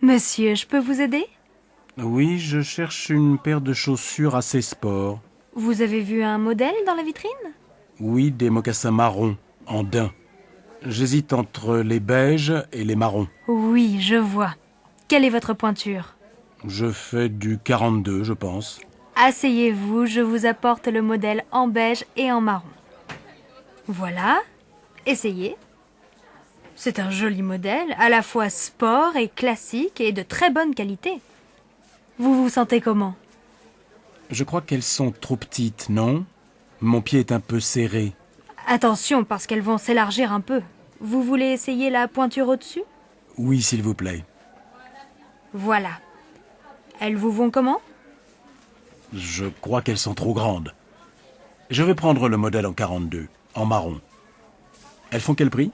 Monsieur, je peux vous aider? Oui, je cherche une paire de chaussures assez sport. Vous avez vu un modèle dans la vitrine? Oui, des mocassins marrons, en daim. J'hésite entre les beiges et les marrons. Oui, je vois. Quelle est votre pointure? Je fais du 42, je pense. Asseyez-vous, je vous apporte le modèle en beige et en marron. Voilà, essayez. C'est un joli modèle, à la fois sport et classique et de très bonne qualité. Vous vous sentez comment? Je crois qu'elles sont trop petites, non? Mon pied est un peu serré. Attention, parce qu'elles vont s'élargir un peu. Vous voulez essayer la pointure au-dessus? Oui, s'il vous plaît. Voilà. Elles vous vont comment? Je crois qu'elles sont trop grandes. Je vais prendre le modèle en 42, en marron. Elles font quel prix?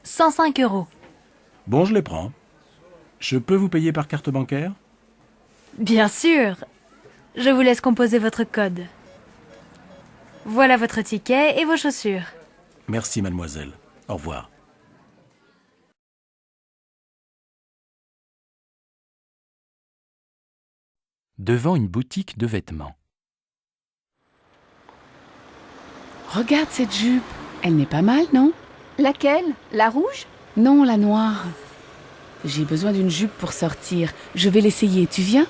105 €. Bon, je les prends. Je peux vous payer par carte bancaire? Bien sûr. Je vous laisse composer votre code. Voilà votre ticket et vos chaussures. Merci, mademoiselle. Au revoir. Devant une boutique de vêtements. Regarde cette jupe. Elle n'est pas mal, non? Laquelle? La rouge? Non, la noire. J'ai besoin d'une jupe pour sortir. Je vais l'essayer. Tu viens?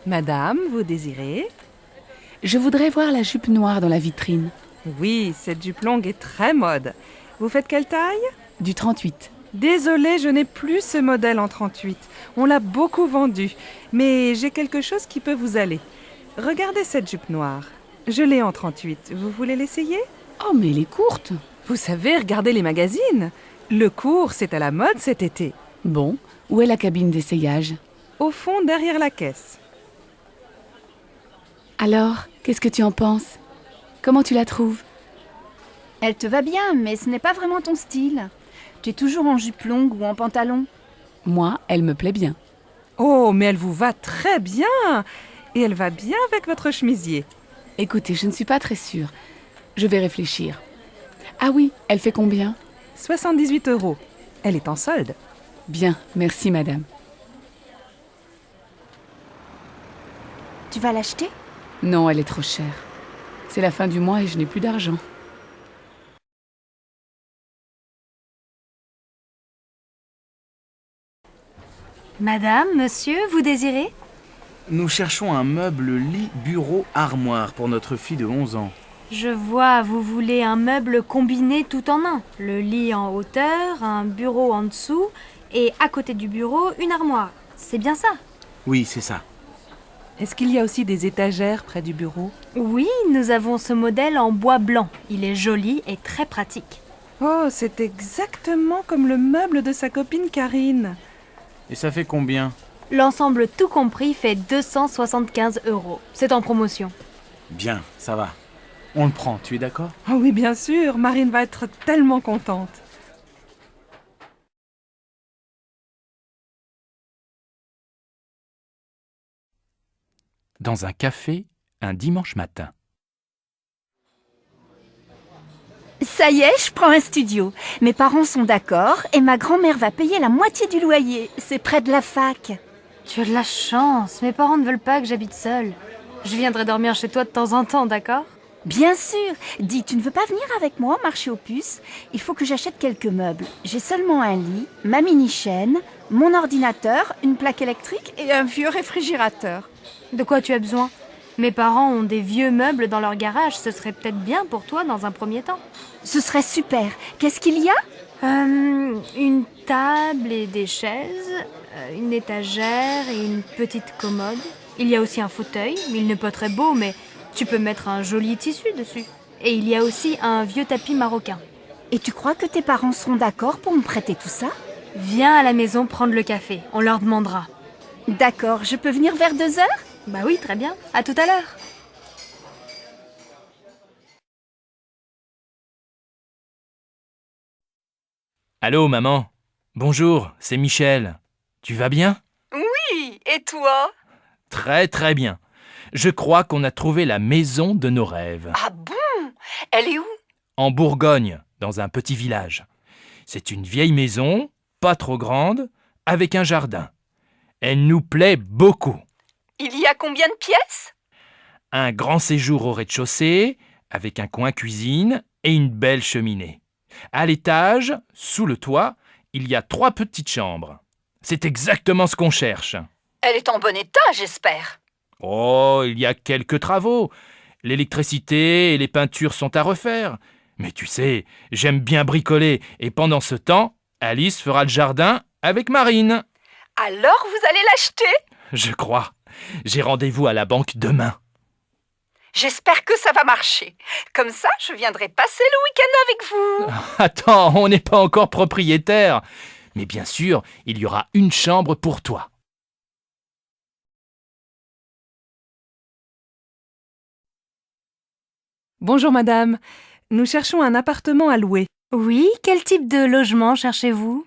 Madame, vous désirez? Je voudrais voir la jupe noire dans la vitrine. Oui, cette jupe longue est très mode. Vous faites quelle taille? Du 38. Désolée, je n'ai plus ce modèle en 38. On l'a beaucoup vendu, mais j'ai quelque chose qui peut vous aller. Regardez cette jupe noire. Je l'ai en 38. Vous voulez l'essayer? Oh, mais elle est courte. Vous savez, regardez les magazines. Le court, c'est à la mode cet été. Bon, où est la cabine d'essayage? Au fond, derrière la caisse. Alors, qu'est-ce que tu en penses? Comment tu la trouves? Elle te va bien, mais ce n'est pas vraiment ton style. Tu es toujours en jupe longue ou en pantalon. Moi, elle me plaît bien. Oh, mais elle vous va très bien. Et elle va bien avec votre chemisier. Écoutez, je ne suis pas très sûre. Je vais réfléchir. Ah oui, elle fait combien? 78 €. Elle est en solde. Bien, merci madame. Tu vas l'acheter? Non, elle est trop chère. C'est la fin du mois et je n'ai plus d'argent. Madame, monsieur, vous désirez? Nous cherchons un meuble lit, bureau, armoire pour notre fille de 11 ans. Je vois, vous voulez un meuble combiné tout en un. Le lit en hauteur, un bureau en dessous et à côté du bureau, une armoire. C'est bien ça? Oui, c'est ça. Est-ce qu'il y a aussi des étagères près du bureau? Oui, nous avons ce modèle en bois blanc. Il est joli et très pratique. Oh, c'est exactement comme le meuble de sa copine Karine. Et ça fait combien? L'ensemble tout compris fait 275 €. C'est en promotion. Bien, ça va. On le prend, tu es d'accord? Oh oui, bien sûr, Marine va être tellement contente. Dans un café, un dimanche matin. Ça y est, je prends un studio. Mes parents sont d'accord et ma grand-mère va payer la moitié du loyer. C'est près de la fac. Tu as de la chance. Mes parents ne veulent pas que j'habite seule. Je viendrai dormir chez toi de temps en temps, d'accord? Bien sûr. Dis, tu ne veux pas venir avec moi marcher aux puces? Il faut que j'achète quelques meubles. J'ai seulement un lit, ma mini-chaîne, mon ordinateur, une plaque électrique et un vieux réfrigérateur. De quoi tu as besoin? Mes parents ont des vieux meubles dans leur garage. Ce serait peut-être bien pour toi dans un premier temps. Ce serait super. Qu'est-ce qu'il y a? Une table et des chaises, une étagère et une petite commode. Il y a aussi un fauteuil. Il n'est pas très beau, mais tu peux mettre un joli tissu dessus. Et il y a aussi un vieux tapis marocain. Et tu crois que tes parents seront d'accord pour me prêter tout ça? Viens à la maison prendre le café. On leur demandera. D'accord, je peux venir vers 2 heures? Bah oui, très bien. À tout à l'heure. Allô, maman. Bonjour, c'est Michel. Tu vas bien? Oui, et toi? Très très bien. Je crois qu'on a trouvé la maison de nos rêves. Ah bon? Elle est où? En Bourgogne, dans un petit village. C'est une vieille maison, pas trop grande, avec un jardin. Elle nous plaît beaucoup. Il y a combien de pièces? Un grand séjour au rez-de-chaussée, avec un coin cuisine et une belle cheminée. À l'étage, sous le toit, il y a 3 petites chambres. C'est exactement ce qu'on cherche. Elle est en bon état, j'espère. Oh, il y a quelques travaux. L'électricité et les peintures sont à refaire. Mais tu sais, j'aime bien bricoler et pendant ce temps, Alice fera le jardin avec Marine. Alors vous allez l'acheter? Je crois. J'ai rendez-vous à la banque demain. J'espère que ça va marcher. Comme ça, je viendrai passer le week-end avec vous. Attends, on n'est pas encore propriétaire. Mais bien sûr, il y aura une chambre pour toi. Bonjour madame, nous cherchons un appartement à louer. Oui, quel type de logement cherchez-vous?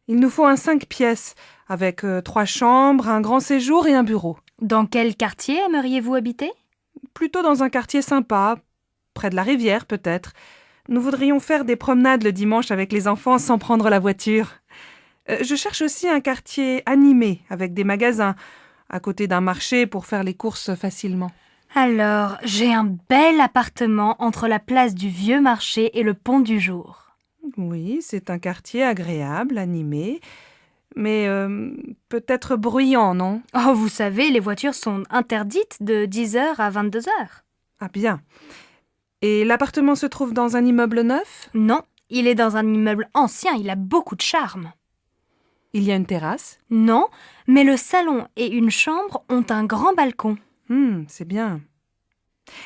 Il nous faut un 5 pièces, avec 3 chambres, un grand séjour et un bureau. Dans quel quartier aimeriez-vous habiter? Plutôt dans un quartier sympa, près de la rivière peut-être. Nous voudrions faire des promenades le dimanche avec les enfants sans prendre la voiture. Je cherche aussi un quartier animé, avec des magasins, à côté d'un marché pour faire les courses facilement. Alors, j'ai un bel appartement entre la place du Vieux Marché et le Pont du Jour. Oui, c'est un quartier agréable, animé, mais peut-être bruyant, non? Oh, vous savez, les voitures sont interdites de 10h à 22h. Ah bien. Et l'appartement se trouve dans un immeuble neuf? Non, il est dans un immeuble ancien, il a beaucoup de charme. Il y a une terrasse? Non, mais le salon et une chambre ont un grand balcon. C'est bien.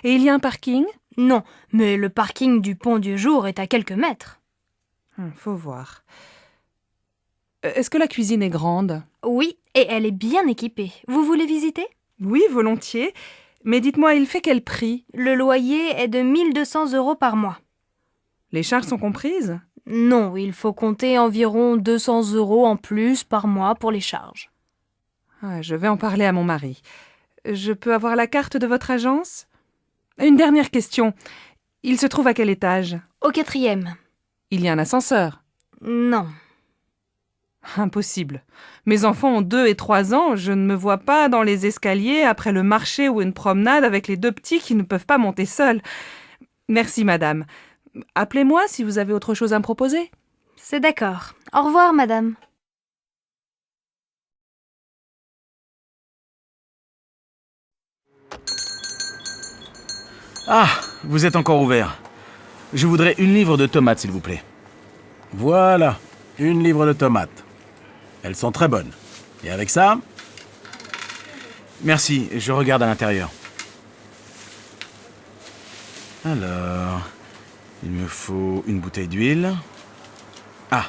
Et il y a un parking? Non, mais le parking du Pont du Jour est à quelques mètres. Faut voir. Est-ce que la cuisine est grande? Oui, et elle est bien équipée. Vous voulez visiter? Oui, volontiers. Mais dites-moi, il fait quel prix? Le loyer est de 1200 € par mois. Les charges sont comprises? Non, il faut compter environ 200 € en plus par mois pour les charges. Je vais en parler à mon mari. Je peux avoir la carte de votre agence? Une dernière question. Il se trouve à quel étage? Au 4e. Il y a un ascenseur? Non. Impossible. Mes enfants ont 2 et 3 ans. Je ne me vois pas dans les escaliers après le marché ou une promenade avec les 2 petits qui ne peuvent pas monter seuls. Merci, madame. Appelez-moi si vous avez autre chose à me proposer. C'est d'accord. Au revoir, madame. Ah, vous êtes encore ouvert. Je voudrais 1 livre de tomates, s'il vous plaît. Voilà, 1 livre de tomates. Elles sont très bonnes. Et avec ça? Merci, je regarde à l'intérieur. Alors, il me faut une bouteille d'huile. Ah,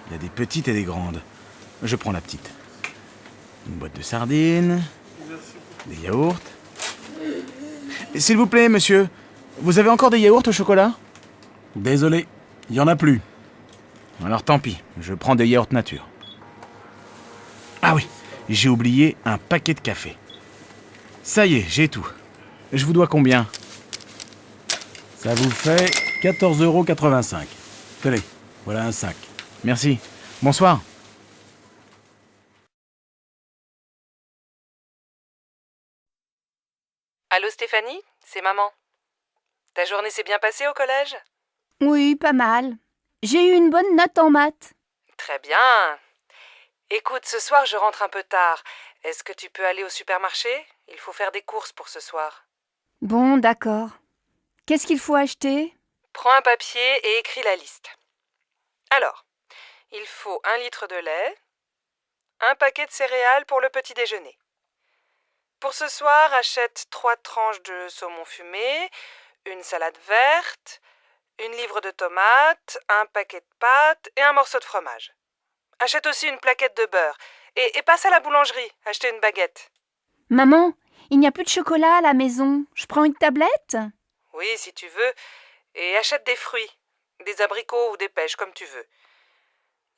il y a des petites et des grandes. Je prends la petite. Une boîte de sardines. Des yaourts. S'il vous plaît, monsieur, vous avez encore des yaourts au chocolat? Désolé, il n'y en a plus. Alors tant pis, je prends des yaourts nature. Ah oui, j'ai oublié un paquet de café. Ça y est, j'ai tout. Je vous dois combien? Ça vous fait 14,85 €. Tenez, voilà un sac. Merci. Bonsoir. Allô Stéphanie, c'est maman. Ta journée s'est bien passée au collège? Oui, pas mal. J'ai eu une bonne note en maths. Très bien. Écoute, ce soir je rentre un peu tard. Est-ce que tu peux aller au supermarché? Il faut faire des courses pour ce soir. Bon, d'accord. Qu'est-ce qu'il faut acheter? Prends un papier et écris la liste. Alors, il faut 1 litre de lait, un paquet de céréales pour le petit déjeuner. Pour ce soir, achète 3 tranches de saumon fumé, une salade verte, 1 livre de tomates, un paquet de pâtes et un morceau de fromage. Achète aussi une plaquette de beurre et passe à la boulangerie, acheter une baguette. Maman, il n'y a plus de chocolat à la maison. Je prends une tablette? Oui, si tu veux, et achète des fruits, des abricots ou des pêches, comme tu veux.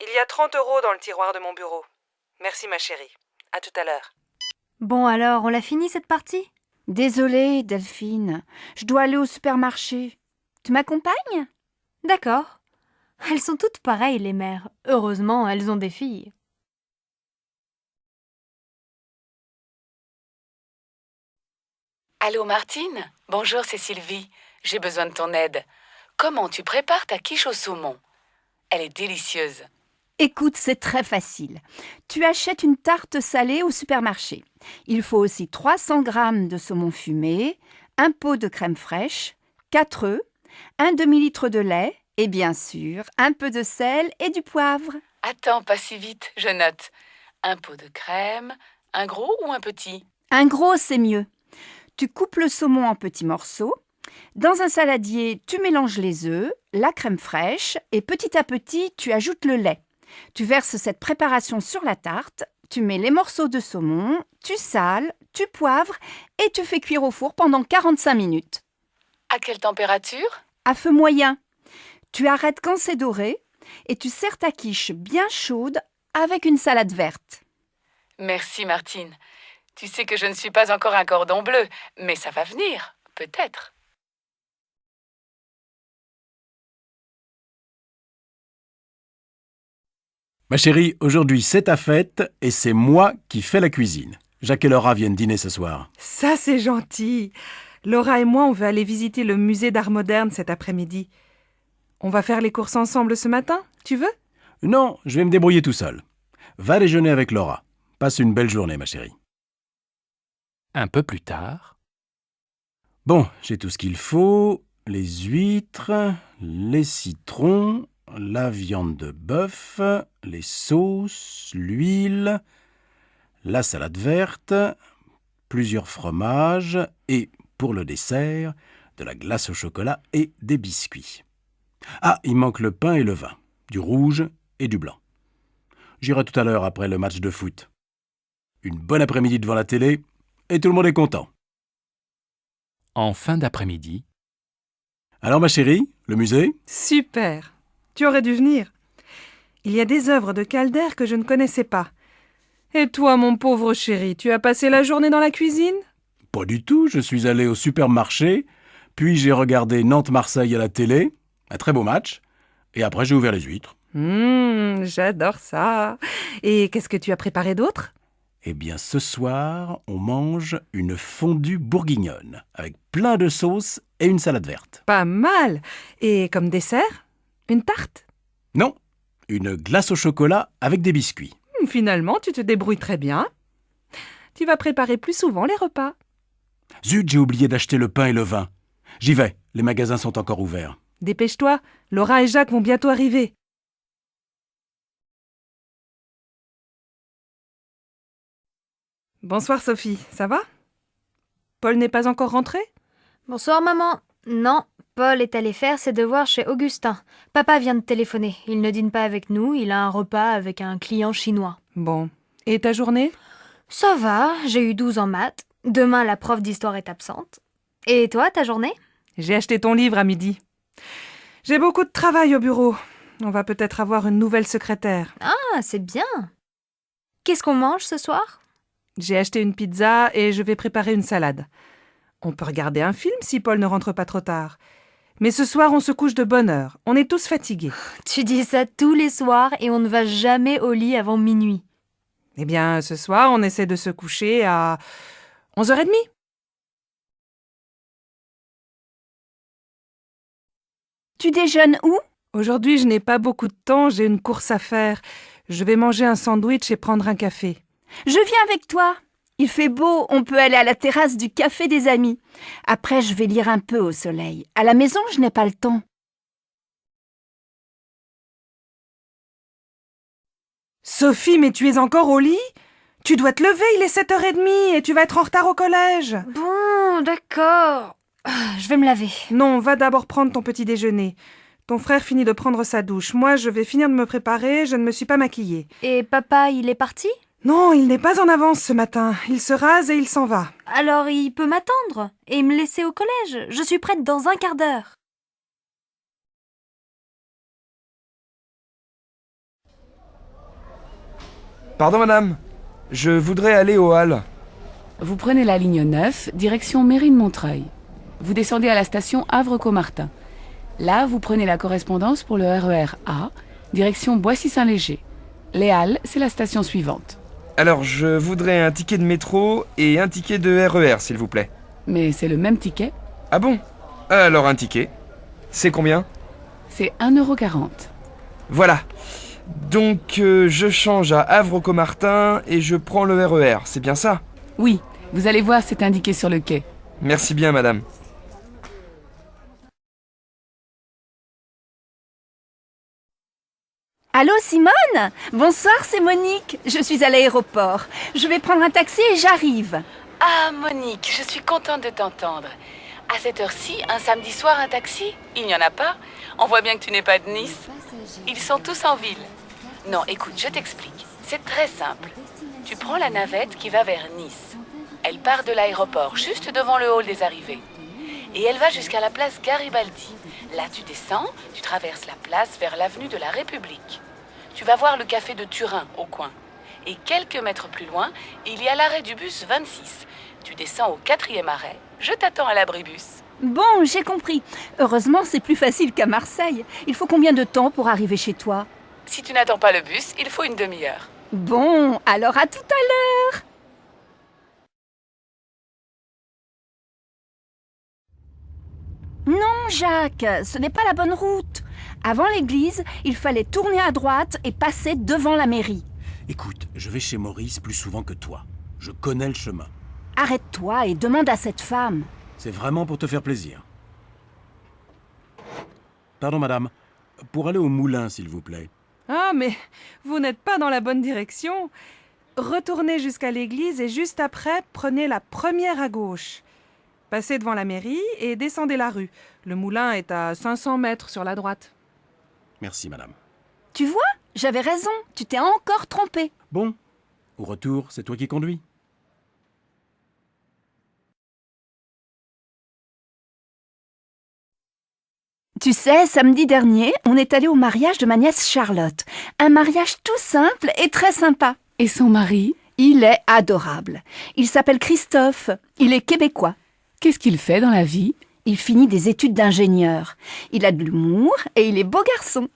Il y a 30 € dans le tiroir de mon bureau. Merci ma chérie. À tout à l'heure. Bon alors, on l'a fini cette partie? Désolée, Delphine. Je dois aller au supermarché. Tu m'accompagnes? D'accord. Elles sont toutes pareilles, les mères. Heureusement, elles ont des filles. Allô Martine? Bonjour, c'est Sylvie. J'ai besoin de ton aide. Comment tu prépares ta quiche au saumon? Elle est délicieuse. Écoute, c'est très facile. Tu achètes une tarte salée au supermarché. Il faut aussi 300 g de saumon fumé, un pot de crème fraîche, 4 œufs, un demi-litre de lait et bien sûr, un peu de sel et du poivre. Attends, pas si vite, je note. Un pot de crème, un gros ou un petit? Un gros, c'est mieux. Tu coupes le saumon en petits morceaux. Dans un saladier, tu mélanges les œufs, la crème fraîche et petit à petit, tu ajoutes le lait. Tu verses cette préparation sur la tarte, tu mets les morceaux de saumon, tu sales, tu poivres et tu fais cuire au four pendant 45 minutes. À quelle température? À feu moyen. Tu arrêtes quand c'est doré et tu sers ta quiche bien chaude avec une salade verte. Merci Martine. Tu sais que je ne suis pas encore un cordon bleu, mais ça va venir, peut-être. Ma chérie, aujourd'hui c'est ta fête et c'est moi qui fais la cuisine. Jacques et Laura viennent dîner ce soir. Ça, c'est gentil. Laura et moi, on veut aller visiter le musée d'art moderne cet après-midi. On va faire les courses ensemble ce matin, tu veux? Non, je vais me débrouiller tout seul. Va déjeuner avec Laura. Passe une belle journée, ma chérie. Un peu plus tard, Bon, j'ai tout ce qu'il faut. Les huîtres, les citrons, la viande de bœuf, les sauces, l'huile, la salade verte, plusieurs fromages et, pour le dessert, de la glace au chocolat et des biscuits. Ah, il manque le pain et le vin, du rouge et du blanc. J'irai tout à l'heure après le match de foot. Une bonne après-midi devant la télé et tout le monde est content. en fin d'après-midi, Alors ma chérie, le musée? Super. Tu aurais dû venir. Il y a des œuvres de Calder que je ne connaissais pas. Et toi, mon pauvre chéri, tu as passé la journée dans la cuisine? Pas du tout, je suis allé au supermarché, puis j'ai regardé Nantes-Marseille à la télé, un très beau match, et après j'ai ouvert les huîtres. J'adore ça. Et qu'est-ce que tu as préparé d'autre? Eh bien ce soir, on mange une fondue bourguignonne, avec plein de sauces et une salade verte. Pas mal. Et comme dessert? Une tarte? Non, une glace au chocolat avec des biscuits. Finalement, tu te débrouilles très bien. Tu vas préparer plus souvent les repas. Zut, j'ai oublié d'acheter le pain et le vin. J'y vais, les magasins sont encore ouverts. Dépêche-toi, Laura et Jacques vont bientôt arriver. Bonsoir Sophie, ça va? Paul n'est pas encore rentré? Bonsoir maman. Non, Paul est allé faire ses devoirs chez Augustin. Papa vient de téléphoner. Il ne dîne pas avec nous, il a un repas avec un client chinois. Bon. Et ta journée? Ça va, j'ai eu 12 en maths. Demain, la prof d'histoire est absente. Et toi, ta journée? J'ai acheté ton livre à midi. J'ai beaucoup de travail au bureau. On va peut-être avoir une nouvelle secrétaire. Ah, c'est bien. Qu'est-ce qu'on mange ce soir? J'ai acheté une pizza et je vais préparer une salade. On peut regarder un film si Paul ne rentre pas trop tard. Mais ce soir, on se couche de bonne heure. On est tous fatigués. Tu dis ça tous les soirs et on ne va jamais au lit avant minuit. Eh bien, ce soir, on essaie de se coucher à 11h30. Tu déjeunes où? Aujourd'hui, je n'ai pas beaucoup de temps, j'ai une course à faire. Je vais manger un sandwich et prendre un café. Je viens avec toi. Il fait beau, on peut aller à la terrasse du café des amis. Après, je vais lire un peu au soleil. À la maison, je n'ai pas le temps. Sophie, mais tu es encore au lit? Tu dois te lever, il est 7h30 et tu vas être en retard au collège. Bon, d'accord. Je vais me laver. Non, va d'abord prendre ton petit déjeuner. Ton frère finit de prendre sa douche. Moi, je vais finir de me préparer, je ne me suis pas maquillée. Et papa, il est parti? Non, il n'est pas en avance ce matin. Il se rase et il s'en va. Alors il peut m'attendre et me laisser au collège. Je suis prête dans un quart d'heure. Pardon madame, je voudrais aller au hall. Vous prenez la ligne 9, direction Mairie de Montreuil. Vous descendez à la station Havre-Caumartin. Là, vous prenez la correspondance pour le RER A, direction Boissy-Saint-Léger. Les Halles, c'est la station suivante. Alors, je voudrais un ticket de métro et un ticket de RER, s'il vous plaît. Mais c'est le même ticket, Ah bon? Alors un ticket. C'est combien? c'est 1,40 €. Voilà. Donc, je change à Havre-Caumartin et je prends le RER, c'est bien ça? Oui, vous allez voir, c'est indiqué sur le quai. Merci bien, madame. Allô Simone? Bonsoir, c'est Monique. Je suis à l'aéroport. Je vais prendre un taxi et j'arrive. Ah, Monique, je suis contente de t'entendre. À cette heure-ci, un samedi soir, un taxi? Il n'y en a pas? On voit bien que tu n'es pas de Nice. Ils sont tous en ville. Non, écoute, je t'explique. C'est très simple. Tu prends la navette qui va vers Nice. Elle part de l'aéroport, juste devant le hall des arrivées. Et elle va jusqu'à la place Garibaldi. Là, tu descends, tu traverses la place vers l'avenue de la République. Tu vas voir le café de Turin au coin. Et quelques mètres plus loin, il y a l'arrêt du bus 26. Tu descends au 4e arrêt. Je t'attends à l'abribus. Bon, j'ai compris. Heureusement, c'est plus facile qu'à Marseille. Il faut combien de temps pour arriver chez toi? Si tu n'attends pas le bus, il faut une demi-heure. Bon, alors à tout à l'heure. Non, Jacques, ce n'est pas la bonne route. Avant l'église, il fallait tourner à droite et passer devant la mairie. Écoute, je vais chez Maurice plus souvent que toi. Je connais le chemin. Arrête-toi et demande à cette femme. C'est vraiment pour te faire plaisir. Pardon, madame. Pour aller au moulin, s'il vous plaît. Ah, mais vous n'êtes pas dans la bonne direction. Retournez jusqu'à l'église et juste après, prenez la première à gauche. Passez devant la mairie et descendez la rue. Le moulin est à 500 mètres sur la droite. Merci, madame. Tu vois, j'avais raison. Tu t'es encore trompé. Bon, au retour, c'est toi qui conduis. Tu sais, samedi dernier, on est allé au mariage de ma nièce Charlotte. Un mariage tout simple et très sympa. Et son mari? Il est adorable. Il s'appelle Christophe. Il est québécois. Qu'est-ce qu'il fait dans la vie? Il finit des études d'ingénieur. Il a de l'humour et il est beau garçon.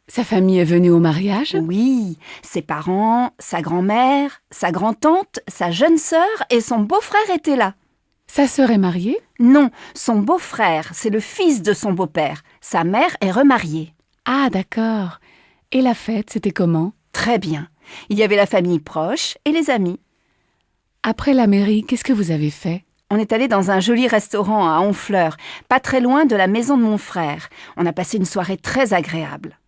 Sa famille est venue au mariage? Oui, ses parents, sa grand-mère, sa grand-tante, sa jeune sœur et son beau-frère étaient là. Sa sœur est mariée? Non, son beau-frère, c'est le fils de son beau-père. Sa mère est remariée. Ah, d'accord. Et la fête, c'était comment? Très bien. Il y avait la famille proche et les amis. Après la mairie, qu'est-ce que vous avez fait? On est allé dans un joli restaurant à Honfleur, pas très loin de la maison de mon frère. On a passé une soirée très agréable.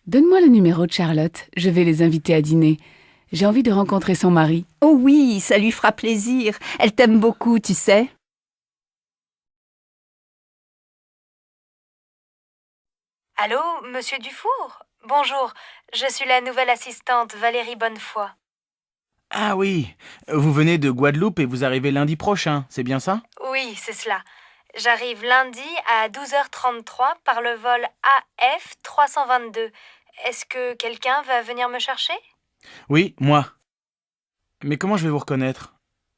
Donne-moi le numéro de Charlotte, je vais les inviter à dîner. J'ai envie de rencontrer son mari. Oh oui, ça lui fera plaisir. Elle t'aime beaucoup, tu sais. Allô, monsieur Dufour? Bonjour, je suis la nouvelle assistante Valérie Bonnefoy. Ah oui, vous venez de Guadeloupe et vous arrivez lundi prochain, c'est bien ça? Oui, c'est cela. J'arrive lundi à 12h33 par le vol AF 322. Est-ce que quelqu'un va venir me chercher? Oui, moi. Mais comment je vais vous reconnaître?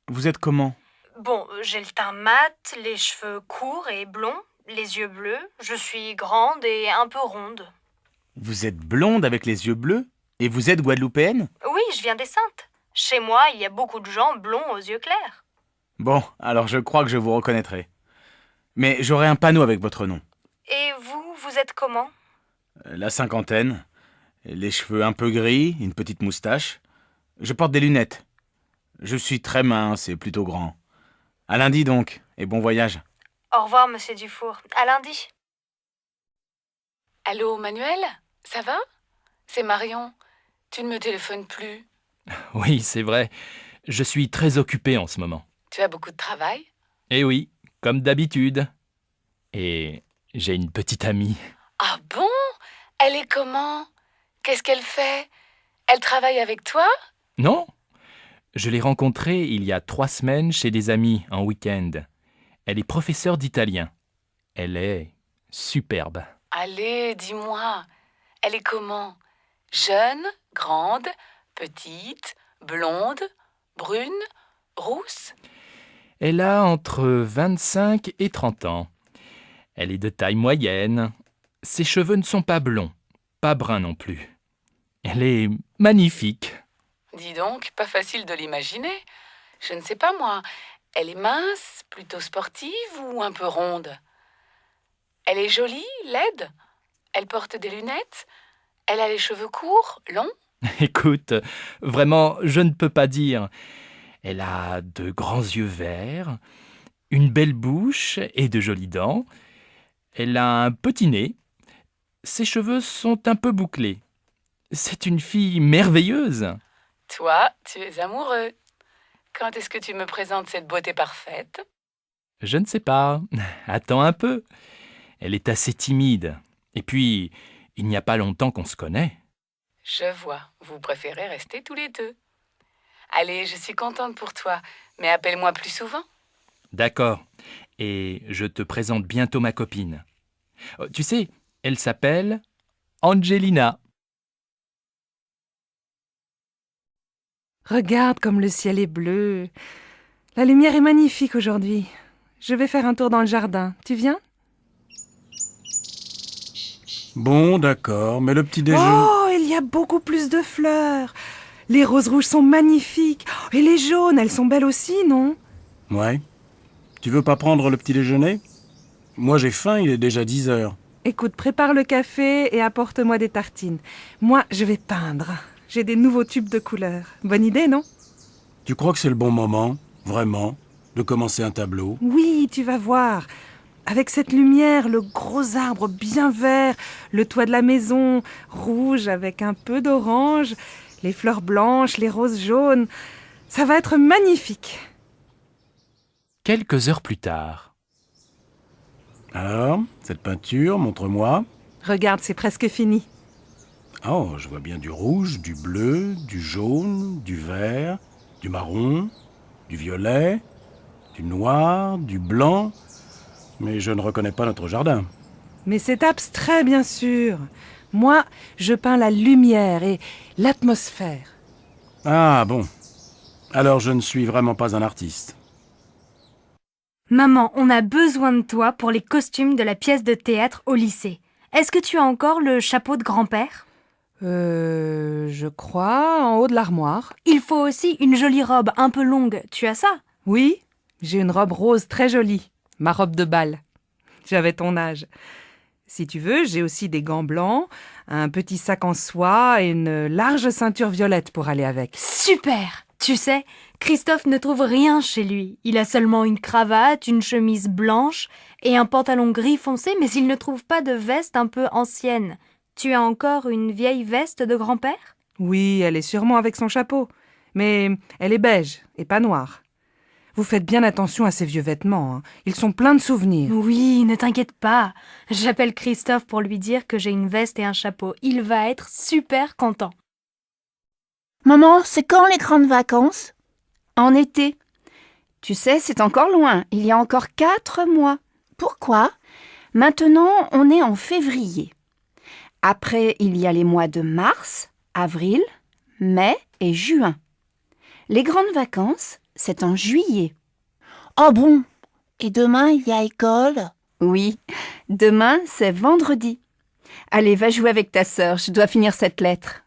Vous êtes comment? Bon, j'ai le teint mat, les cheveux courts et blonds, les yeux bleus. Je suis grande et un peu ronde. Vous êtes blonde avec les yeux bleus? Et vous êtes guadeloupéenne? Oui, je viens des Saintes. Chez moi, il y a beaucoup de gens blonds aux yeux clairs. Bon, alors je crois que je vous reconnaîtrai. Mais j'aurai un panneau avec votre nom. Et vous êtes comment? La cinquantaine, les cheveux un peu gris, une petite moustache. Je porte des lunettes. Je suis très mince et plutôt grand. À lundi donc, et bon voyage. Au revoir, monsieur Dufour. À lundi. Allô, Manuel? Ça va? C'est Marion. Tu ne me téléphones plus. Oui, c'est vrai. Je suis très occupé en ce moment. Tu as beaucoup de travail? Eh oui, comme d'habitude. Et j'ai une petite amie. Ah bon? Elle est comment? Qu'est-ce qu'elle fait? Elle travaille avec toi? Non, je l'ai rencontrée il y a 3 semaines chez des amis en week-end. Elle est professeure d'italien. Elle est superbe. Allez, dis-moi. Elle est comment? Jeune, grande, petite, blonde, brune, rousse? Elle a entre 25 et 30 ans. Elle est de taille moyenne, Ses cheveux ne sont pas blonds, pas bruns non plus. Elle est magnifique. Dis donc, pas facile de l'imaginer. Je ne sais pas moi. Elle est mince, plutôt sportive ou un peu ronde? Elle est jolie, laide? Elle porte des lunettes? Elle a les cheveux courts, longs? Écoute, vraiment, je ne peux pas dire. Elle a de grands yeux verts, une belle bouche et de jolies dents. Elle a un petit nez. Ses cheveux sont un peu bouclés. C'est une fille merveilleuse. Toi, tu es amoureux. Quand est-ce que tu me présentes cette beauté parfaite? Je ne sais pas. Attends un peu. Elle est assez timide. Et puis, il n'y a pas longtemps qu'on se connaît. Je vois, vous préférez rester tous les deux. Allez, je suis contente pour toi, mais appelle-moi plus souvent. D'accord. Et je te présente bientôt ma copine. Tu sais, elle s'appelle Angelina. Regarde comme le ciel est bleu. La lumière est magnifique aujourd'hui. Je vais faire un tour dans le jardin. Tu viens? Bon, d'accord, mais le petit déjeuner... Oh, il y a beaucoup plus de fleurs. Les roses rouges sont magnifiques. Et les jaunes, elles sont belles aussi, non? Ouais. Tu veux pas prendre le petit déjeuner? Moi j'ai faim, il est déjà 10 heures. Écoute, prépare le café et apporte-moi des tartines. Moi, je vais peindre. J'ai des nouveaux tubes de couleurs. Bonne idée, non? Tu crois que c'est le bon moment, vraiment, de commencer un tableau? Oui, tu vas voir. Avec cette lumière, le gros arbre bien vert, le toit de la maison, rouge avec un peu d'orange, les fleurs blanches, les roses jaunes. Ça va être magnifique. Quelques heures plus tard. Alors, cette peinture, montre-moi. Regarde, c'est presque fini. Oh, je vois bien du rouge, du bleu, du jaune, du vert, du marron, du violet, du noir, du blanc. Mais je ne reconnais pas notre jardin. Mais c'est abstrait, bien sûr. Moi, je peins la lumière et l'atmosphère. Ah bon. Alors je ne suis vraiment pas un artiste. Maman, on a besoin de toi pour les costumes de la pièce de théâtre au lycée. Est-ce que tu as encore le chapeau de grand-père? Je crois, en haut de l'armoire. Il faut aussi une jolie robe un peu longue. Tu as ça? Oui, j'ai une robe rose très jolie. Ma robe de bal. J'avais ton âge. Si tu veux, j'ai aussi des gants blancs, un petit sac en soie et une large ceinture violette pour aller avec. Super! Tu sais, Christophe ne trouve rien chez lui. Il a seulement une cravate, une chemise blanche et un pantalon gris foncé, mais il ne trouve pas de veste un peu ancienne. Tu as encore une vieille veste de grand-père? Oui, elle est sûrement avec son chapeau. Mais elle est beige et pas noire. Vous faites bien attention à ces vieux vêtements, hein. Ils sont pleins de souvenirs. Oui, ne t'inquiète pas. J'appelle Christophe pour lui dire que j'ai une veste et un chapeau. Il va être super content. Maman, c'est quand les grandes vacances? En été. Tu sais, c'est encore loin. Il y a encore 4 mois. Pourquoi? Maintenant, on est en février. Après, il y a les mois de mars, avril, mai et juin. Les grandes vacances, c'est en juillet. Oh bon? Et demain, il y a école? Oui, demain, c'est vendredi. Allez, va jouer avec ta sœur, je dois finir cette lettre.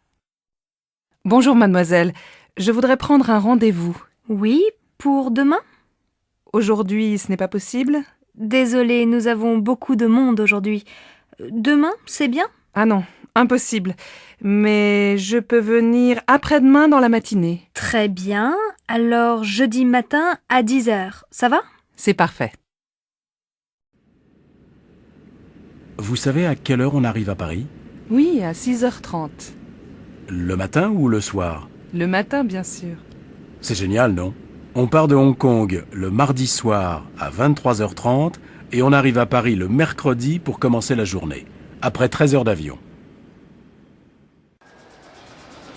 Bonjour mademoiselle, je voudrais prendre un rendez-vous. Oui, pour demain? Aujourd'hui, ce n'est pas possible? Désolée, nous avons beaucoup de monde aujourd'hui. Demain, c'est bien? Ah non, impossible. Mais je peux venir après-demain dans la matinée. Très bien. Alors, jeudi matin à 10h, ça va? C'est parfait. Vous savez à quelle heure on arrive à Paris? Oui, à 6h30. Le matin ou le soir? Le matin, bien sûr. C'est génial, non? On part de Hong Kong le mardi soir à 23h30 et on arrive à Paris le mercredi pour commencer la journée, après 13 heures d'avion.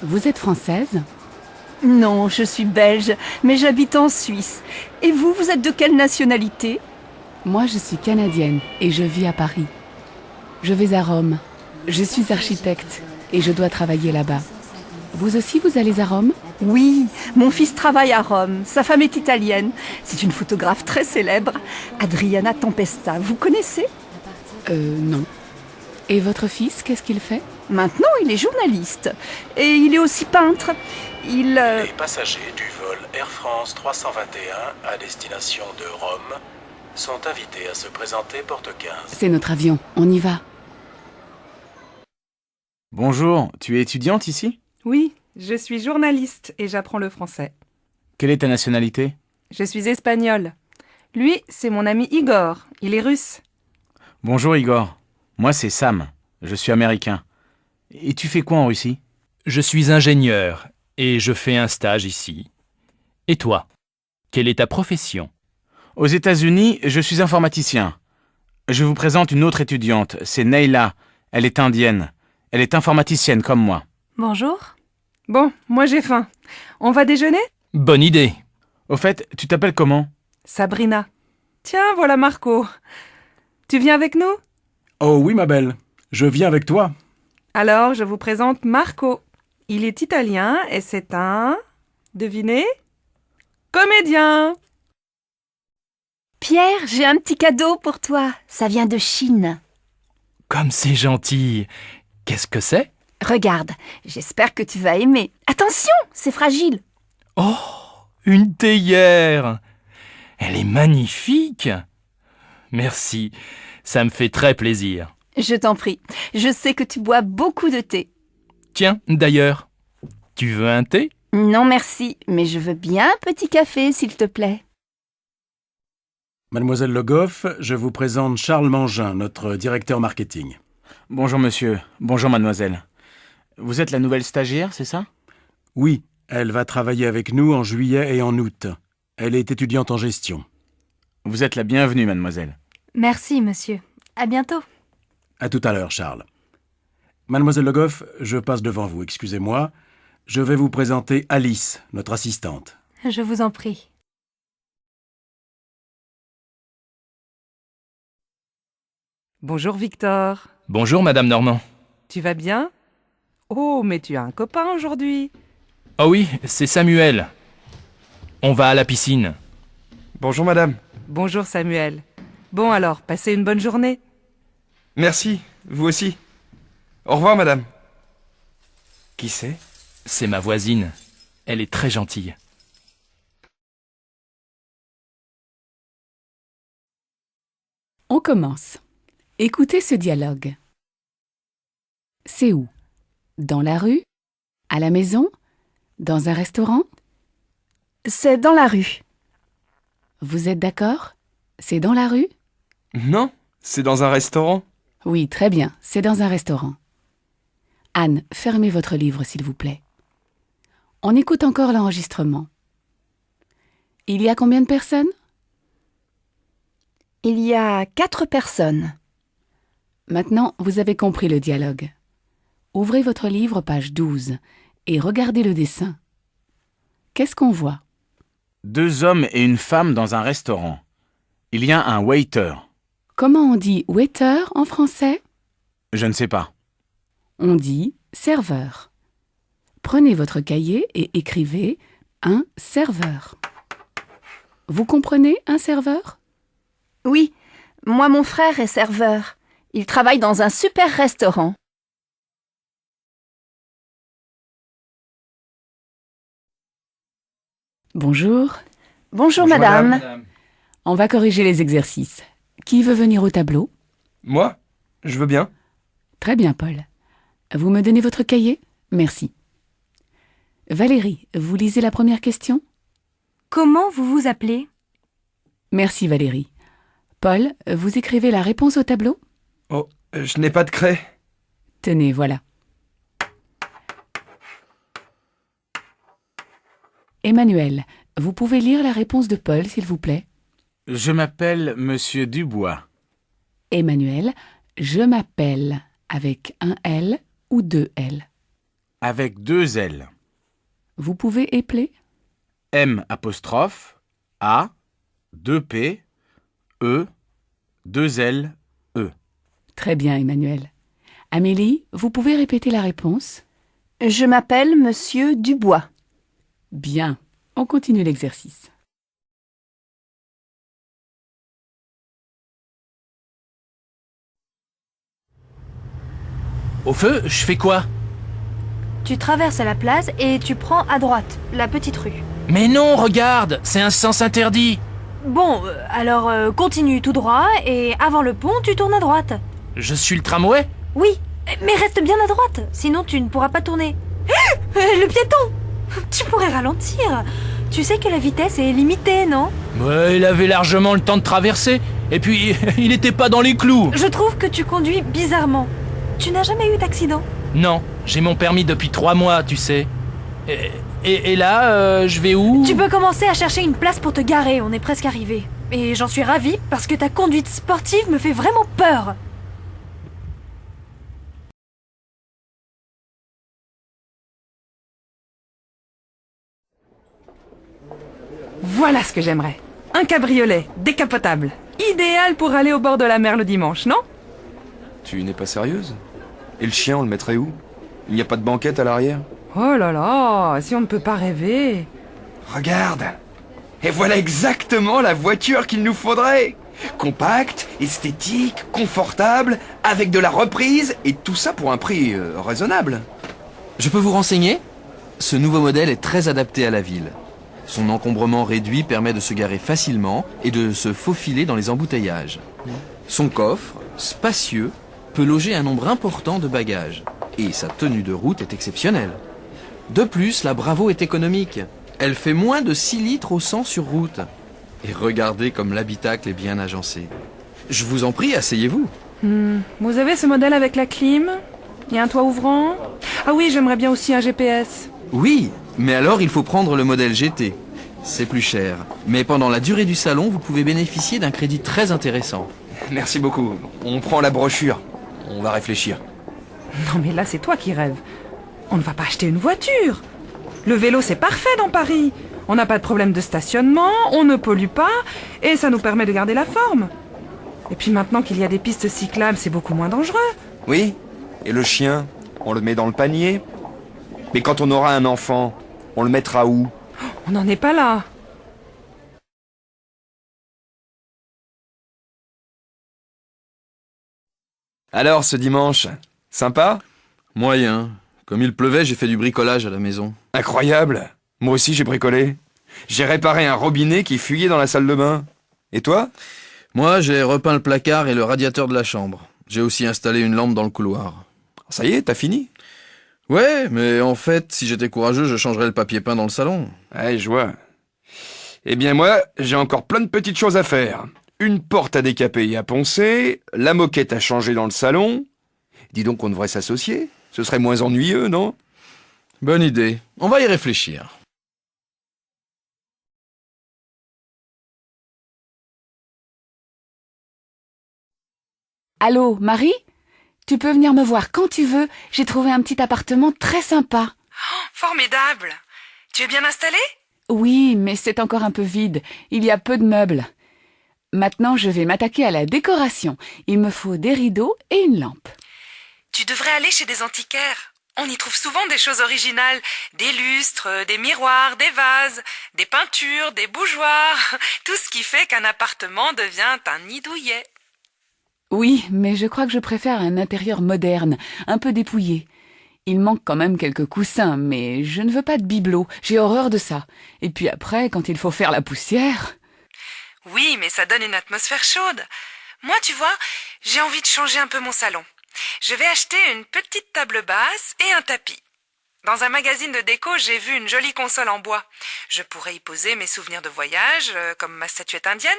Vous êtes française? Non, je suis belge, mais j'habite en Suisse. Et vous, vous êtes de quelle nationalité? Moi, je suis canadienne et je vis à Paris. Je vais à Rome. Je suis architecte et je dois travailler là-bas. Vous aussi, vous allez à Rome? Oui, mon fils travaille à Rome. Sa femme est italienne. C'est une photographe très célèbre, Adriana Tempesta. Vous connaissez? Non. Et votre fils, qu'est-ce qu'il fait? Maintenant, il est journaliste. Et il est aussi peintre. Il... Les passagers du vol Air France 321 à destination de Rome sont invités à se présenter porte 15. C'est notre avion, on y va. Bonjour, tu es étudiante ici? Oui, je suis journaliste et j'apprends le français. Quelle est ta nationalité? Je suis espagnole. Lui, c'est mon ami Igor. Il est russe. Bonjour Igor, moi c'est Sam, je suis américain. Et tu fais quoi en Russie? Je suis ingénieur et je fais un stage ici. Et toi? Quelle est ta profession? Aux États-Unis, je suis informaticien. Je vous présente une autre étudiante, c'est Neila. Elle est indienne. Elle est informaticienne comme moi. Bonjour. Bon, moi j'ai faim. On va déjeuner? Bonne idée. Au fait, tu t'appelles comment? Sabrina. Tiens, voilà Marco. Tu viens avec nous? Oh oui, ma belle, je viens avec toi. Alors, je vous présente Marco. Il est italien et c'est un... Devinez? Comédien! Pierre, j'ai un petit cadeau pour toi. Ça vient de Chine. Comme c'est gentil. Qu'est-ce que c'est? Regarde, j'espère que tu vas aimer. Attention, c'est fragile. Oh, une théière. Elle est magnifique. Merci, ça me fait très plaisir. Je t'en prie, je sais que tu bois beaucoup de thé. Tiens, d'ailleurs, tu veux un thé? Non merci, mais je veux bien un petit café, s'il te plaît. Mademoiselle Le Goff, je vous présente Charles Mangin, notre directeur marketing. Bonjour monsieur, bonjour mademoiselle. Vous êtes la nouvelle stagiaire, c'est ça? Oui, elle va travailler avec nous en juillet et en août. Elle est étudiante en gestion. Vous êtes la bienvenue, mademoiselle. Merci, monsieur. À bientôt. À tout à l'heure, Charles. Mademoiselle Le Goff, je passe devant vous, excusez-moi. Je vais vous présenter Alice, notre assistante. Je vous en prie. Bonjour Victor. Bonjour, Madame Normand. Tu vas bien? Oh, mais tu as un copain aujourd'hui. Oh oui, c'est Samuel. On va à la piscine. Bonjour madame. Bonjour Samuel. Bon alors, passez une bonne journée. Merci, vous aussi. Au revoir madame. Qui c'est? C'est ma voisine. Elle est très gentille. On commence. Écoutez ce dialogue. C'est où? Dans la rue? À la maison? Dans un restaurant? C'est dans la rue. Vous êtes d'accord? C'est dans la rue? Non, c'est dans un restaurant. Oui, très bien, c'est dans un restaurant. Anne, fermez votre livre, s'il vous plaît. On écoute encore l'enregistrement. Il y a combien de personnes? Il y a 4 personnes. Maintenant, vous avez compris le dialogue. Ouvrez votre livre, page 12, et regardez le dessin. Qu'est-ce qu'on voit? 2 hommes et une femme dans un restaurant. Il y a un waiter. Comment on dit waiter en français? Je ne sais pas. On dit serveur. Prenez votre cahier et écrivez un serveur. Vous comprenez un serveur? Oui, moi mon frère est serveur. Il travaille dans un super restaurant. Bonjour. Bonjour, Bonjour, madame. On va corriger les exercices. Qui veut venir au tableau? Moi? Je veux bien. Très bien, Paul. Vous me donnez votre cahier? Merci. Valérie, vous lisez la première question? Comment vous vous appelez? Merci, Valérie. Paul, vous écrivez la réponse au tableau? Oh, je n'ai pas de craie. Tenez, voilà. Emmanuel, vous pouvez lire la réponse de Paul, s'il vous plaît? Je m'appelle Monsieur Dubois. Emmanuel, je m'appelle avec un L ou 2 L? Avec 2 L. Vous pouvez épeler? M apostrophe A 2 P E 2 L E. Très bien, Emmanuel. Amélie, vous pouvez répéter la réponse? Je m'appelle Monsieur Dubois. Bien, on continue l'exercice. Au feu, je fais quoi? Tu traverses la place et tu prends à droite, la petite rue. Mais non, regarde, c'est un sens interdit. Bon, alors continue tout droit et avant le pont, tu tournes à droite. Je suis le tramway? Oui, mais reste bien à droite, sinon tu ne pourras pas tourner. Le piéton! Tu pourrais ralentir. Tu sais que la vitesse est limitée, non? Ouais, il avait largement le temps de traverser. Et puis, il n'était pas dans les clous. Je trouve que tu conduis bizarrement. Tu n'as jamais eu d'accident? Non, j'ai mon permis depuis 3 mois, tu sais. Et là, je vais où? Tu peux commencer à chercher une place pour te garer, on est presque arrivé. Et j'en suis ravie parce que ta conduite sportive me fait vraiment peur. Voilà ce que j'aimerais. Un cabriolet, décapotable. Idéal pour aller au bord de la mer le dimanche, non? Tu n'es pas sérieuse? Et le chien, on le mettrait où? Il n'y a pas de banquette à l'arrière? Oh là là, si on ne peut pas rêver. Regarde! Et voilà exactement la voiture qu'il nous faudrait! Compacte, esthétique, confortable, avec de la reprise, et tout ça pour un prix raisonnable. Je peux vous renseigner? Ce nouveau modèle est très adapté à la ville. Son encombrement réduit permet de se garer facilement et de se faufiler dans les embouteillages. Son coffre, spacieux, peut loger un nombre important de bagages. Et sa tenue de route est exceptionnelle. De plus, la Bravo est économique. Elle fait moins de 6 litres au 100 sur route. Et regardez comme l'habitacle est bien agencé. Je vous en prie, asseyez-vous. Vous avez ce modèle avec la clim? Il y a un toit ouvrant? Ah oui, j'aimerais bien aussi un GPS. Oui, mais alors il faut prendre le modèle GT. C'est plus cher. Mais pendant la durée du salon, vous pouvez bénéficier d'un crédit très intéressant. Merci beaucoup. On prend la brochure. On va réfléchir. Non mais là c'est toi qui rêves. On ne va pas acheter une voiture. Le vélo c'est parfait dans Paris. On n'a pas de problème de stationnement, on ne pollue pas, et ça nous permet de garder la forme. Et puis maintenant qu'il y a des pistes cyclables, c'est beaucoup moins dangereux. Oui. Et le chien, on le met dans le panier. Mais quand on aura un enfant, on le mettra où? On n'en est pas là. Alors, ce dimanche, sympa? Moyen. Comme il pleuvait, j'ai fait du bricolage à la maison. Incroyable. Moi aussi, j'ai bricolé. J'ai réparé un robinet qui fuyait dans la salle de bain. Et toi? Moi, j'ai repeint le placard et le radiateur de la chambre. J'ai aussi installé une lampe dans le couloir. Ça y est, t'as fini? Ouais, mais en fait, si j'étais courageux, je changerais le papier peint dans le salon. Ouais, je vois. Eh bien moi, j'ai encore plein de petites choses à faire. Une porte à décaper et à poncer, la moquette à changer dans le salon. Dis donc qu'on devrait s'associer. Ce serait moins ennuyeux, non? Bonne idée. On va y réfléchir. Allô, Marie? Tu peux venir me voir quand tu veux. J'ai trouvé un petit appartement très sympa. Oh, formidable. Tu es bien installée? Oui, mais c'est encore un peu vide. Il y a peu de meubles. Maintenant, je vais m'attaquer à la décoration. Il me faut des rideaux et une lampe. Tu devrais aller chez des antiquaires. On y trouve souvent des choses originales. Des lustres, des miroirs, des vases, des peintures, des bougeoirs. Tout ce qui fait qu'un appartement devient un nid douillet. Oui, mais je crois que je préfère un intérieur moderne, un peu dépouillé. Il manque quand même quelques coussins, mais je ne veux pas de bibelot. J'ai horreur de ça. Et puis après, quand il faut faire la poussière... Oui, mais ça donne une atmosphère chaude. Moi, tu vois, j'ai envie de changer un peu mon salon. Je vais acheter une petite table basse et un tapis. Dans un magazine de déco, j'ai vu une jolie console en bois. Je pourrais y poser mes souvenirs de voyage, comme ma statuette indienne.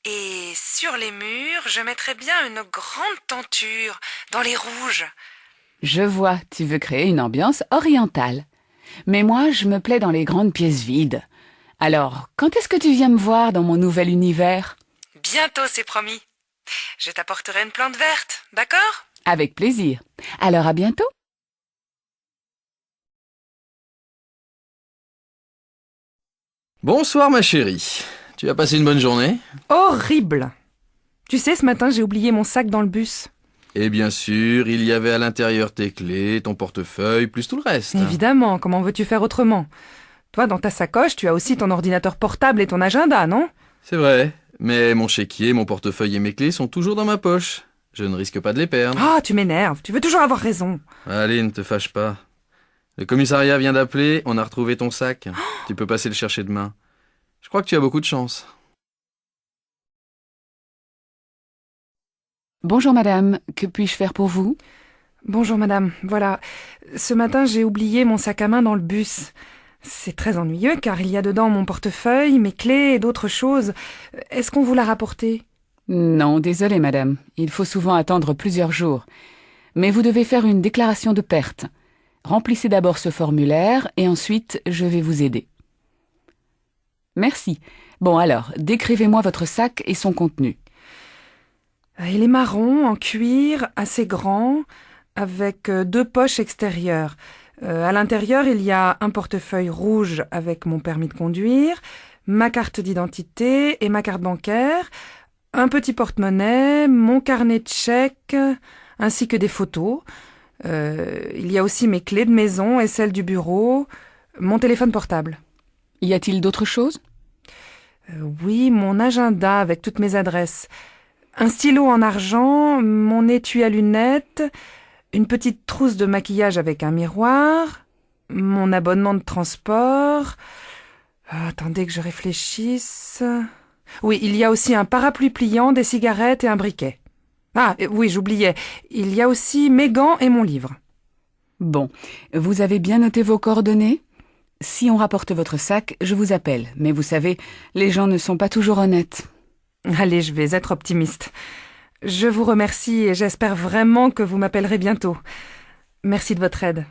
Et sur les murs, je mettrais bien une grande tenture, dans les rouges. Je vois, tu veux créer une ambiance orientale. Mais moi, je me plais dans les grandes pièces vides. Alors, quand est-ce que tu viens me voir dans mon nouvel univers? Bientôt, c'est promis. Je t'apporterai une plante verte, d'accord? Avec plaisir. Alors à bientôt. Bonsoir ma chérie. Tu as passé une bonne journée? Horrible! Tu sais, ce matin, j'ai oublié mon sac dans le bus. Et bien sûr, il y avait à l'intérieur tes clés, ton portefeuille, plus tout le reste. Évidemment, comment veux-tu faire autrement? Toi, dans ta sacoche, tu as aussi ton ordinateur portable et ton agenda, non? C'est vrai, mais mon chéquier, mon portefeuille et mes clés sont toujours dans ma poche. Je ne risque pas de les perdre. Ah, tu m'énerves, tu veux toujours avoir raison. Allez, ne te fâche pas. Le commissariat vient d'appeler, on a retrouvé ton sac. Tu peux passer le chercher demain. Je crois que tu as beaucoup de chance. Bonjour madame, que puis-je faire pour vous? Bonjour madame, voilà. Ce matin, j'ai oublié mon sac à main dans le bus. C'est très ennuyeux car il y a dedans mon portefeuille, mes clés et d'autres choses. Est-ce qu'on vous l'a rapporté? Non, désolée madame, il faut souvent attendre plusieurs jours. Mais vous devez faire une déclaration de perte. Remplissez d'abord ce formulaire et ensuite je vais vous aider. Merci. Bon alors, décrivez-moi votre sac et son contenu. Il est marron, en cuir, assez grand, avec 2 poches extérieures. À l'intérieur, il y a un portefeuille rouge avec mon permis de conduire, ma carte d'identité et ma carte bancaire, un petit porte-monnaie, mon carnet de chèques, ainsi que des photos. Il y a aussi mes clés de maison et celles du bureau, mon téléphone portable. Y a-t-il d'autres choses? Oui, mon agenda avec toutes mes adresses. Un stylo en argent, mon étui à lunettes, une petite trousse de maquillage avec un miroir, mon abonnement de transport. Attendez que je réfléchisse. Oui, il y a aussi un parapluie pliant, des cigarettes et un briquet. Ah, oui, j'oubliais. Il y a aussi mes gants et mon livre. Bon, vous avez bien noté vos coordonnées? Si on rapporte votre sac, je vous appelle. Mais vous savez, les gens ne sont pas toujours honnêtes. Allez, je vais être optimiste. Je vous remercie et j'espère vraiment que vous m'appellerez bientôt. Merci de votre aide.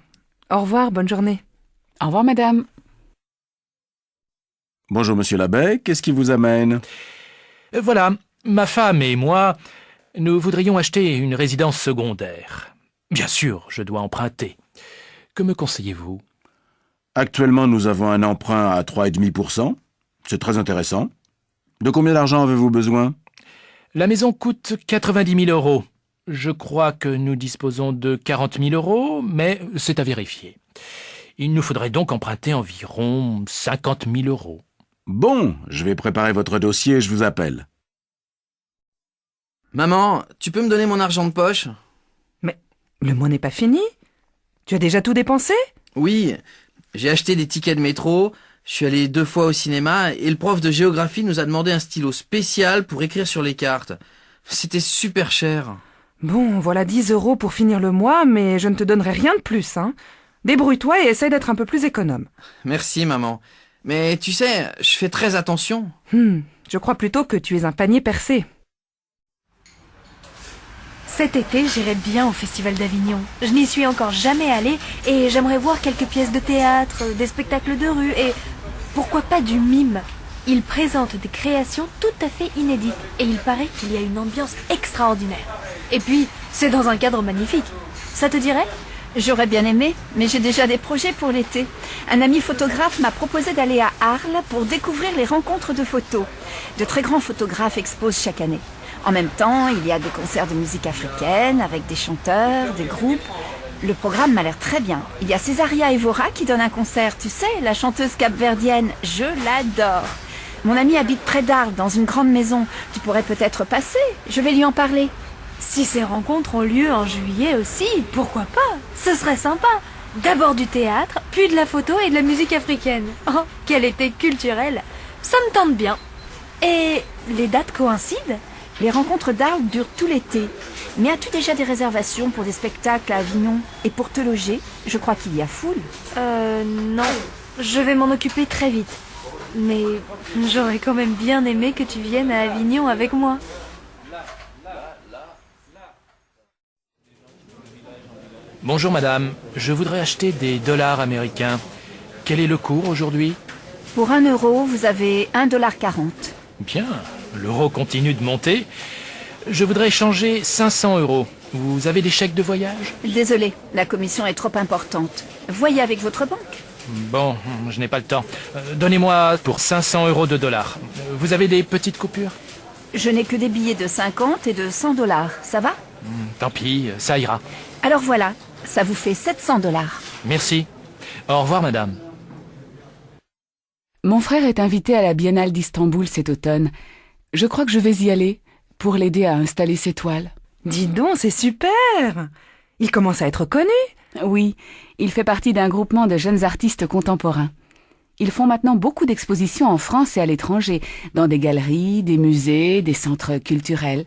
Au revoir, bonne journée. Au revoir, madame. Bonjour, monsieur l'abbé, qu'est-ce qui vous amène? Voilà, ma femme et moi, nous voudrions acheter une résidence secondaire. Bien sûr, je dois emprunter. Que me conseillez-vous? Actuellement, nous avons un emprunt à 3,5%. C'est très intéressant. De combien d'argent avez-vous besoin? La maison coûte 90 000 euros. Je crois que nous disposons de 40 000 euros, mais c'est à vérifier. Il nous faudrait donc emprunter environ 50 000 euros. Bon, je vais préparer votre dossier et je vous appelle. Maman, tu peux me donner mon argent de poche? Mais le mois n'est pas fini? Tu as déjà tout dépensé? Oui, j'ai acheté des tickets de métro, je suis allé 2 fois au cinéma et le prof de géographie nous a demandé un stylo spécial pour écrire sur les cartes. C'était super cher. Bon, voilà 10 euros pour finir le mois, mais je ne te donnerai rien de plus, hein. Débrouille-toi et essaye d'être un peu plus économe. Merci, maman. Mais tu sais, je fais très attention. Je crois plutôt que tu es un panier percé. Cet été, j'irai bien au Festival d'Avignon. Je n'y suis encore jamais allée et j'aimerais voir quelques pièces de théâtre, des spectacles de rue et pourquoi pas du mime. Il présente des créations tout à fait inédites et il paraît qu'il y a une ambiance extraordinaire. Et puis, c'est dans un cadre magnifique. Ça te dirait ? J'aurais bien aimé, mais j'ai déjà des projets pour l'été. Un ami photographe m'a proposé d'aller à Arles pour découvrir les rencontres de photos. De très grands photographes exposent chaque année. En même temps, il y a des concerts de musique africaine avec des chanteurs, des groupes. Le programme m'a l'air très bien. Il y a Césaria Evora qui donne un concert, tu sais, la chanteuse capverdienne. Je l'adore. Mon ami habite près d'Arles, dans une grande maison. Tu pourrais peut-être passer, je vais lui en parler. Si ces rencontres ont lieu en juillet aussi, pourquoi pas? Ce serait sympa. D'abord du théâtre, puis de la photo et de la musique africaine. Oh, quel été culturel. Ça me tente bien. Et les dates coïncident? Les rencontres d'Arles durent tout l'été. Mais as-tu déjà des réservations pour des spectacles à Avignon? Et pour te loger, je crois qu'il y a foule. Non. Je vais m'en occuper très vite. Mais j'aurais quand même bien aimé que tu viennes à Avignon avec moi. Bonjour madame, je voudrais acheter des dollars américains. Quel est le cours aujourd'hui? Pour 1 euro, vous avez 1,40 $. Bien, l'euro continue de monter. Je voudrais échanger 500 euros. Vous avez des chèques de voyage? Désolée, la commission est trop importante. Voyez avec votre banque. Bon, je n'ai pas le temps. Donnez-moi pour 500 euros de dollars. Vous avez des petites coupures? Je n'ai que des billets de 50 et de 100 $. Ça va? Tant pis, ça ira. Alors voilà, ça vous fait 700 $. Merci. Au revoir madame. Mon frère est invité à la Biennale d'Istanbul cet automne. Je crois que je vais y aller pour l'aider à installer ses toiles. Dis donc, c'est super! Il commence à être connu. Oui, il fait partie d'un groupement de jeunes artistes contemporains. Ils font maintenant beaucoup d'expositions en France et à l'étranger, dans des galeries, des musées, des centres culturels.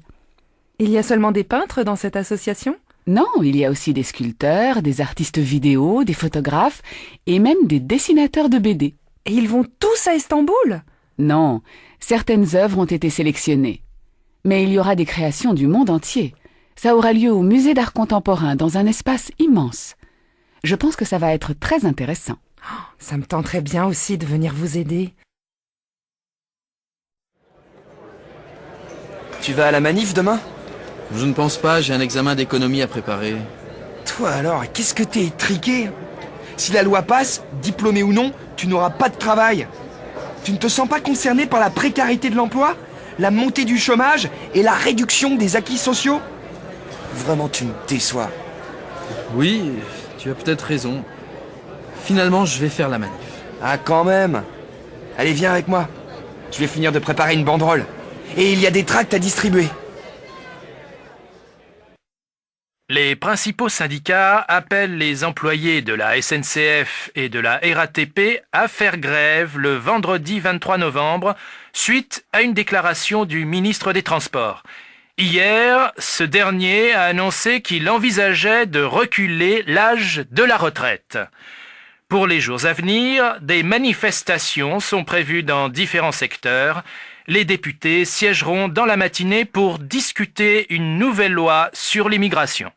Il y a seulement des peintres dans cette association? Non, il y a aussi des sculpteurs, des artistes vidéo, des photographes et même des dessinateurs de BD. Et ils vont tous à Istanbul? Non, certaines œuvres ont été sélectionnées. Mais il y aura des créations du monde entier. Ça aura lieu au musée d'art contemporain, dans un espace immense. Je pense que ça va être très intéressant. Ça me tenterait bien aussi de venir vous aider. Tu vas à la manif demain? Je ne pense pas, j'ai un examen d'économie à préparer. Toi alors, qu'est-ce que t'es étriqué? Si la loi passe, diplômé ou non, tu n'auras pas de travail. Tu ne te sens pas concerné par la précarité de l'emploi, la montée du chômage et la réduction des acquis sociaux? Vraiment, tu me déçois. Oui, tu as peut-être raison. Finalement, je vais faire la manif. Ah, quand même. Allez, viens avec moi. Je vais finir de préparer une banderole. Et il y a des tracts à distribuer. Les principaux syndicats appellent les employés de la SNCF et de la RATP à faire grève le vendredi 23 novembre suite à une déclaration du ministre des Transports. Hier, ce dernier a annoncé qu'il envisageait de reculer l'âge de la retraite. Pour les jours à venir, des manifestations sont prévues dans différents secteurs. Les députés siégeront dans la matinée pour discuter une nouvelle loi sur l'immigration.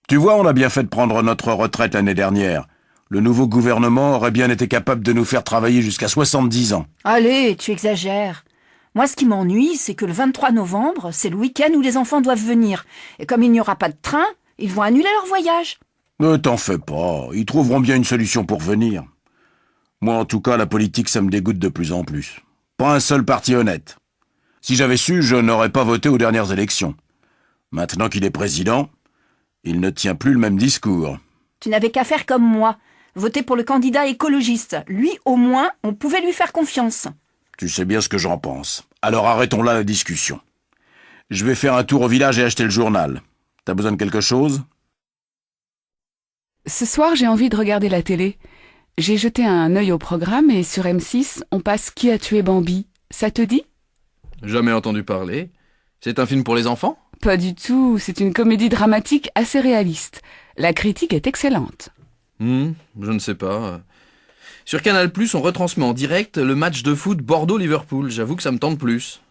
Tu vois, on a bien fait de prendre notre retraite l'année dernière. Le nouveau gouvernement aurait bien été capable de nous faire travailler jusqu'à 70 ans. Allez, tu exagères. Moi, ce qui m'ennuie, c'est que le 23 novembre, c'est le week-end où les enfants doivent venir. Et comme il n'y aura pas de train, ils vont annuler leur voyage. Ne t'en fais pas, ils trouveront bien une solution pour venir. Moi, en tout cas, la politique, ça me dégoûte de plus en plus. Pas un seul parti honnête. Si j'avais su, je n'aurais pas voté aux dernières élections. Maintenant qu'il est président, il ne tient plus le même discours. Tu n'avais qu'à faire comme moi. Voter pour le candidat écologiste. Lui, au moins, on pouvait lui faire confiance. Tu sais bien ce que j'en pense. Alors arrêtons là la discussion. Je vais faire un tour au village et acheter le journal. T'as besoin de quelque chose ? Ce soir, j'ai envie de regarder la télé. J'ai jeté un œil au programme et sur M6, on passe Qui a tué Bambi. Ça te dit? Jamais entendu parler. C'est un film pour les enfants? Pas du tout, c'est une comédie dramatique assez réaliste. La critique est excellente. Je ne sais pas. Sur Canal+, on retransmet en direct le match de foot Bordeaux-Liverpool. J'avoue que ça me tente plus.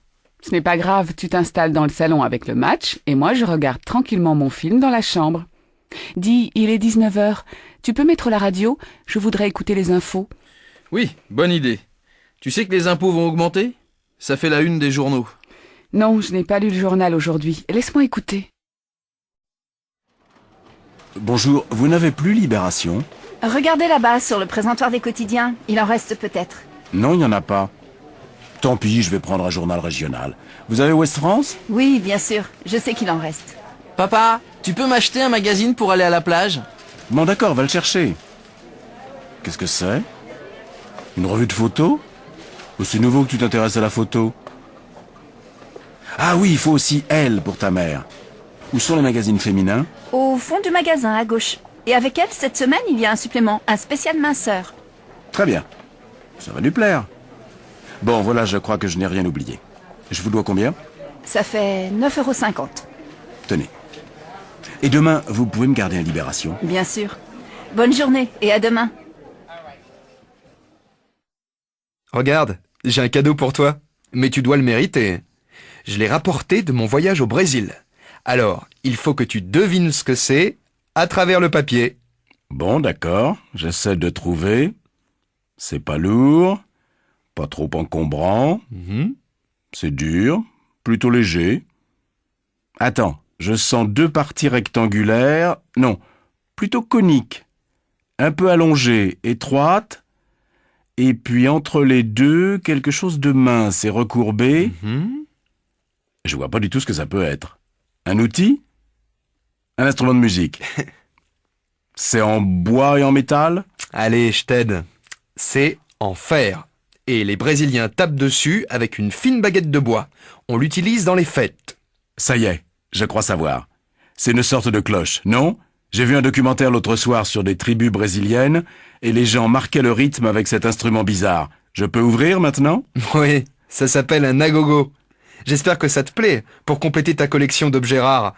Ce n'est pas grave, tu t'installes dans le salon avec le match et moi je regarde tranquillement mon film dans la chambre. Dis, il est 19h. Tu peux mettre la radio? Je voudrais écouter les infos. Oui, bonne idée. Tu sais que les impôts vont augmenter? Ça fait la une des journaux. Non, je n'ai pas lu le journal aujourd'hui. Laisse-moi écouter. Bonjour, vous n'avez plus Libération? Regardez là-bas, sur le présentoir des quotidiens. Il en reste peut-être. Non, il n'y en a pas. Tant pis, je vais prendre un journal régional. Vous avez Ouest France? Oui, bien sûr. Je sais qu'il en reste. Papa, tu peux m'acheter un magazine pour aller à la plage? Bon d'accord, va le chercher. Qu'est-ce que c'est? Une revue de photos? Oh, c'est nouveau que tu t'intéresses à la photo. Ah oui, il faut aussi Elle pour ta mère. Où sont les magazines féminins? Au fond du magasin, à gauche. Et avec elle, cette semaine, il y a un supplément, un spécial minceur. Très bien. Ça va lui plaire. Bon, voilà, je crois que je n'ai rien oublié. Je vous dois combien? Ça fait 9,50 €. Tenez. Et demain, vous pouvez me garder un Libération? Bien sûr. Bonne journée et à demain. Regarde, j'ai un cadeau pour toi. Mais tu dois le mériter. Je l'ai rapporté de mon voyage au Brésil. Alors, il faut que tu devines ce que c'est à travers le papier. Bon, d'accord. J'essaie de trouver. C'est pas lourd, pas trop encombrant. C'est dur, plutôt léger. Attends, je sens deux parties rectangulaires. Non, plutôt coniques. Un peu allongées, étroites. Et puis entre les deux, quelque chose de mince et recourbé. Je vois pas du tout ce que ça peut être. Un outil? Un instrument de musique? C'est en bois et en métal? Allez, je t'aide. C'est en fer. Et les Brésiliens tapent dessus avec une fine baguette de bois. On l'utilise dans les fêtes. Ça y est, Je crois savoir. C'est une sorte de cloche, non? J'ai vu un documentaire l'autre soir sur des tribus brésiliennes et les gens marquaient le rythme avec cet instrument bizarre. Je peux ouvrir maintenant? Oui, ça s'appelle un agogo. J'espère que ça te plaît pour compléter ta collection d'objets rares.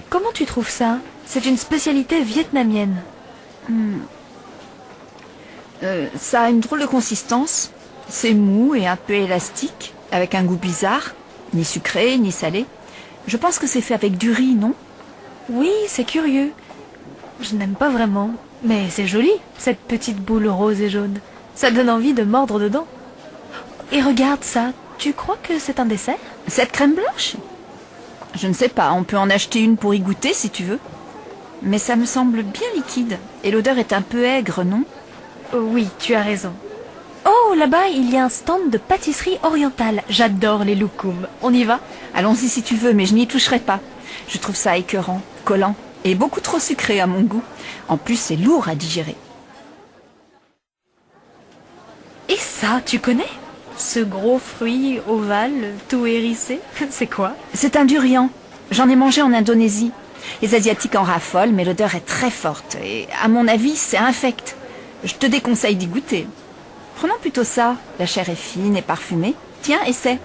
Comment tu trouves ça? C'est une spécialité vietnamienne. Ça a une drôle de consistance. C'est mou et un peu élastique, avec un goût bizarre, ni sucré, ni salé. Je pense que c'est fait avec du riz, non? Oui, c'est curieux. Je n'aime pas vraiment, mais c'est joli, cette petite boule rose et jaune. Ça donne envie de mordre dedans. Et regarde ça, tu crois que c'est un dessert? Cette crème blanche? Je ne sais pas, on peut en acheter une pour y goûter si tu veux. Mais ça me semble bien liquide, et l'odeur est un peu aigre, non? Oui, tu as raison. Oh, là-bas, il y a un stand de pâtisserie orientale. J'adore les loukoums. On y va? Allons-y si tu veux, mais je n'y toucherai pas. Je trouve ça écœurant, collant, et beaucoup trop sucré à mon goût. En plus, c'est lourd à digérer. Et ça, tu connais? Ce gros fruit ovale, tout hérissé, c'est quoi? C'est un durian. J'en ai mangé en Indonésie. Les Asiatiques en raffolent, mais l'odeur est très forte. Et à mon avis, c'est infect. Je te déconseille d'y goûter. Prenons plutôt ça. La chair est fine et parfumée. Tiens, essaie.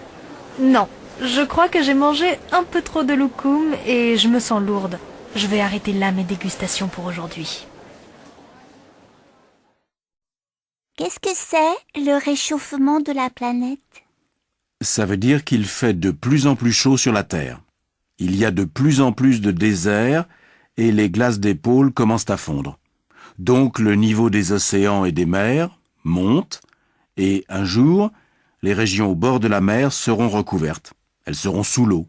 Non, je crois que j'ai mangé un peu trop de loukoum et je me sens lourde. Je vais arrêter là mes dégustations pour aujourd'hui. Qu'est-ce que c'est, le réchauffement de la planète? Ça veut dire qu'il fait de plus en plus chaud sur la Terre. Il y a de plus en plus de déserts et les glaces des pôles commencent à fondre. Donc le niveau des océans et des mers monte et un jour, les régions au bord de la mer seront recouvertes. Elles seront sous l'eau.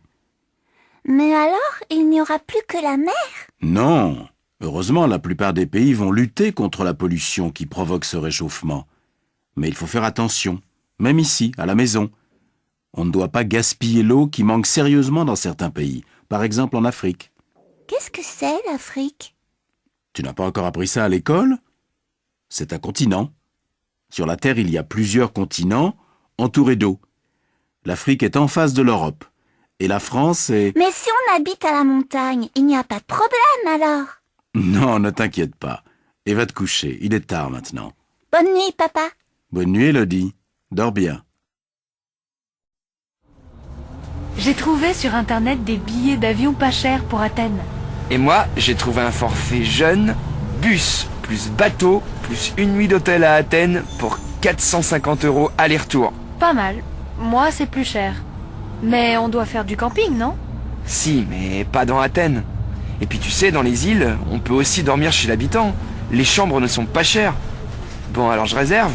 Mais alors, il n'y aura plus que la mer? Non. Heureusement, la plupart des pays vont lutter contre la pollution qui provoque ce réchauffement. Mais il faut faire attention, même ici, à la maison. On ne doit pas gaspiller l'eau qui manque sérieusement dans certains pays, par exemple en Afrique. Qu'est-ce que c'est, l'Afrique? Tu n'as pas encore appris ça à l'école? C'est un continent. Sur la Terre, il y a plusieurs continents entourés d'eau. L'Afrique est en face de l'Europe. Et la France est... Mais si on habite à la montagne, il n'y a pas de problème alors? Non, ne t'inquiète pas. Et va te coucher, il est tard maintenant. Bonne nuit, papa. Bonne nuit, Elodie. Dors bien. J'ai trouvé sur Internet des billets d'avion pas chers pour Athènes. Et moi, j'ai trouvé un forfait jeune, bus, plus bateau, plus une nuit d'hôtel à Athènes pour 450 € aller-retour. Pas mal. Moi, c'est plus cher. Mais on doit faire du camping, non? Si, mais pas dans Athènes. Et puis tu sais, dans les îles, on peut aussi dormir chez l'habitant. Les chambres ne sont pas chères. Bon, alors je réserve.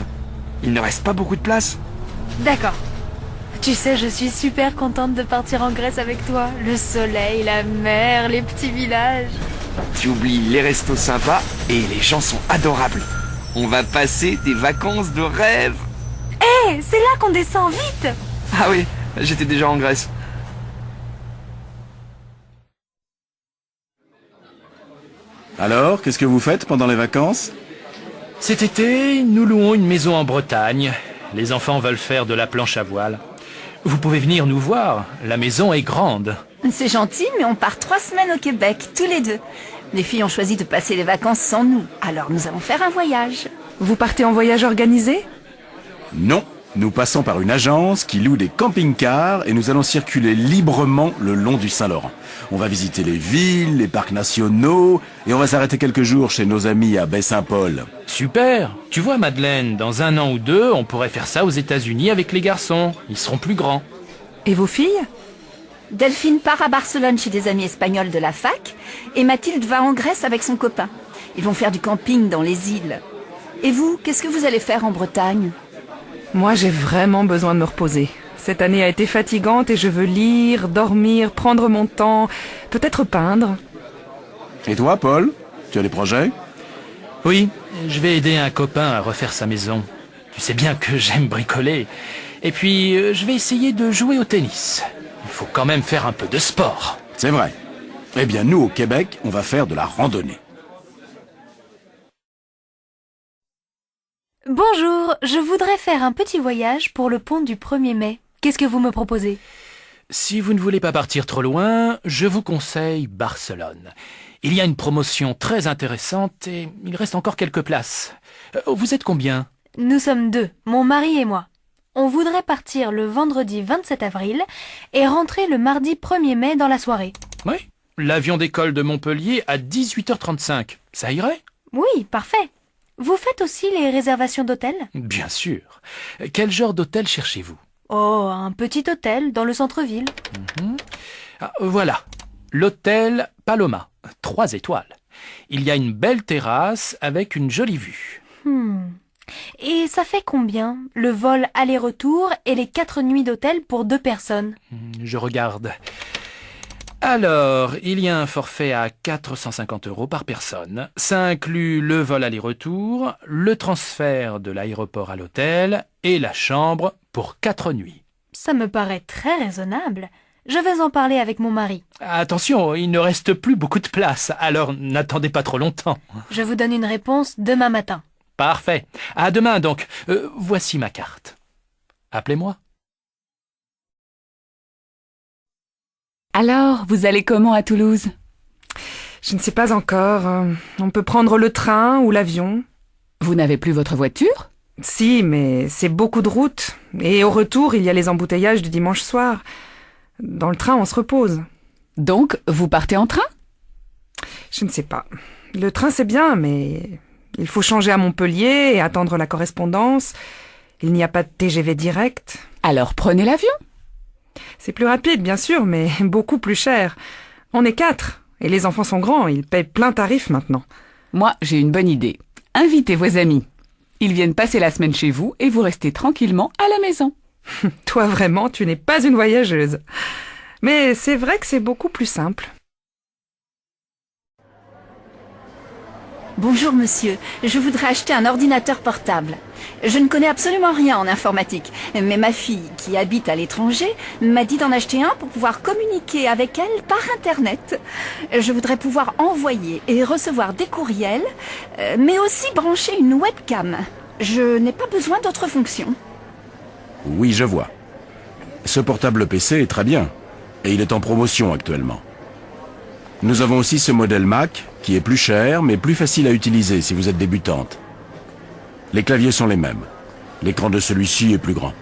Il ne reste pas beaucoup de place. D'accord. Tu sais, je suis super contente de partir en Grèce avec toi. Le soleil, la mer, les petits villages. Tu oublies les restos sympas et les gens sont adorables. On va passer des vacances de rêve. Hé, c'est là qu'on descend, vite! Ah oui, j'étais déjà en Grèce. Alors, qu'est-ce que vous faites pendant les vacances? Cet été, nous louons une maison en Bretagne. Les enfants veulent faire de la planche à voile. Vous pouvez venir nous voir, la maison est grande. C'est gentil, mais on part 3 semaines au Québec, tous les deux. Les filles ont choisi de passer les vacances sans nous, alors nous allons faire un voyage. Vous partez en voyage organisé? Non, nous passons par une agence qui loue des camping-cars et nous allons circuler librement le long du Saint-Laurent. On va visiter les villes, les parcs nationaux et on va s'arrêter quelques jours chez nos amis à Baie-Saint-Paul. Super. Tu vois, Madeleine, dans 1 an ou 2, on pourrait faire ça aux États-Unis avec les garçons. Ils seront plus grands. Et vos filles? Delphine part à Barcelone chez des amis espagnols de la fac et Mathilde va en Grèce avec son copain. Ils vont faire du camping dans les îles. Et vous, qu'est-ce que vous allez faire en Bretagne? Moi, j'ai vraiment besoin de me reposer. Cette année a été fatigante et je veux lire, dormir, prendre mon temps, peut-être peindre. Et toi, Paul? Tu as des projets? Oui, je vais aider un copain à refaire sa maison. Tu sais bien que j'aime bricoler. Et puis, je vais essayer de jouer au tennis. Il faut quand même faire un peu de sport. C'est vrai. Eh bien, nous, au Québec, on va faire de la randonnée. Bonjour, je voudrais faire un petit voyage pour le pont du 1er mai. Qu'est-ce que vous me proposez? Si vous ne voulez pas partir trop loin, je vous conseille Barcelone. Il y a une promotion très intéressante et il reste encore quelques places. Vous êtes combien? Nous sommes 2, mon mari et moi. On voudrait partir le vendredi 27 avril et rentrer le mardi 1er mai dans la soirée. Oui, l'avion d'école de Montpellier à 18h35. Ça irait? Oui, parfait. Vous faites aussi les réservations d'hôtel? Bien sûr. Quel genre d'hôtel cherchez-vous? Oh, un petit hôtel dans le centre-ville. Voilà, l'hôtel Paloma, 3 étoiles. Il y a une belle terrasse avec une jolie vue. Et ça fait combien, le vol aller-retour et les 4 nuits d'hôtel pour 2 personnes? Je regarde. Alors, il y a un forfait à 450 € par personne. Ça inclut le vol aller-retour, le transfert de l'aéroport à l'hôtel et la chambre pour 4 nuits. Ça me paraît très raisonnable. Je vais en parler avec mon mari. Attention, il ne reste plus beaucoup de place, alors n'attendez pas trop longtemps. Je vous donne une réponse demain matin. Parfait. À demain donc. Voici ma carte. Appelez-moi. Alors, vous allez comment à Toulouse? Je ne sais pas encore. On peut prendre le train ou l'avion. Vous n'avez plus votre voiture? Si, mais c'est beaucoup de route. Et au retour, il y a les embouteillages du dimanche soir. Dans le train, on se repose. Donc, vous partez en train? Je ne sais pas. Le train, c'est bien, mais il faut changer à Montpellier et attendre la correspondance. Il n'y a pas de TGV direct. Alors prenez l'avion. C'est plus rapide, bien sûr, mais beaucoup plus cher. On est 4, et les enfants sont grands, ils payent plein tarif maintenant. Moi, j'ai une bonne idée. Invitez vos amis. Ils viennent passer la semaine chez vous et vous restez tranquillement à la maison. Toi, vraiment, tu n'es pas une voyageuse. Mais c'est vrai que c'est beaucoup plus simple. Bonjour monsieur, je voudrais acheter un ordinateur portable. Je ne connais absolument rien en informatique, mais ma fille, qui habite à l'étranger, m'a dit d'en acheter un pour pouvoir communiquer avec elle par Internet. Je voudrais pouvoir envoyer et recevoir des courriels, mais aussi brancher une webcam. Je n'ai pas besoin d'autres fonctions. Oui, je vois. Ce portable PC est très bien, et il est en promotion actuellement. Nous avons aussi ce modèle Mac, qui est plus cher, mais plus facile à utiliser si vous êtes débutante. Les claviers sont les mêmes. L'écran de celui-ci est plus grand.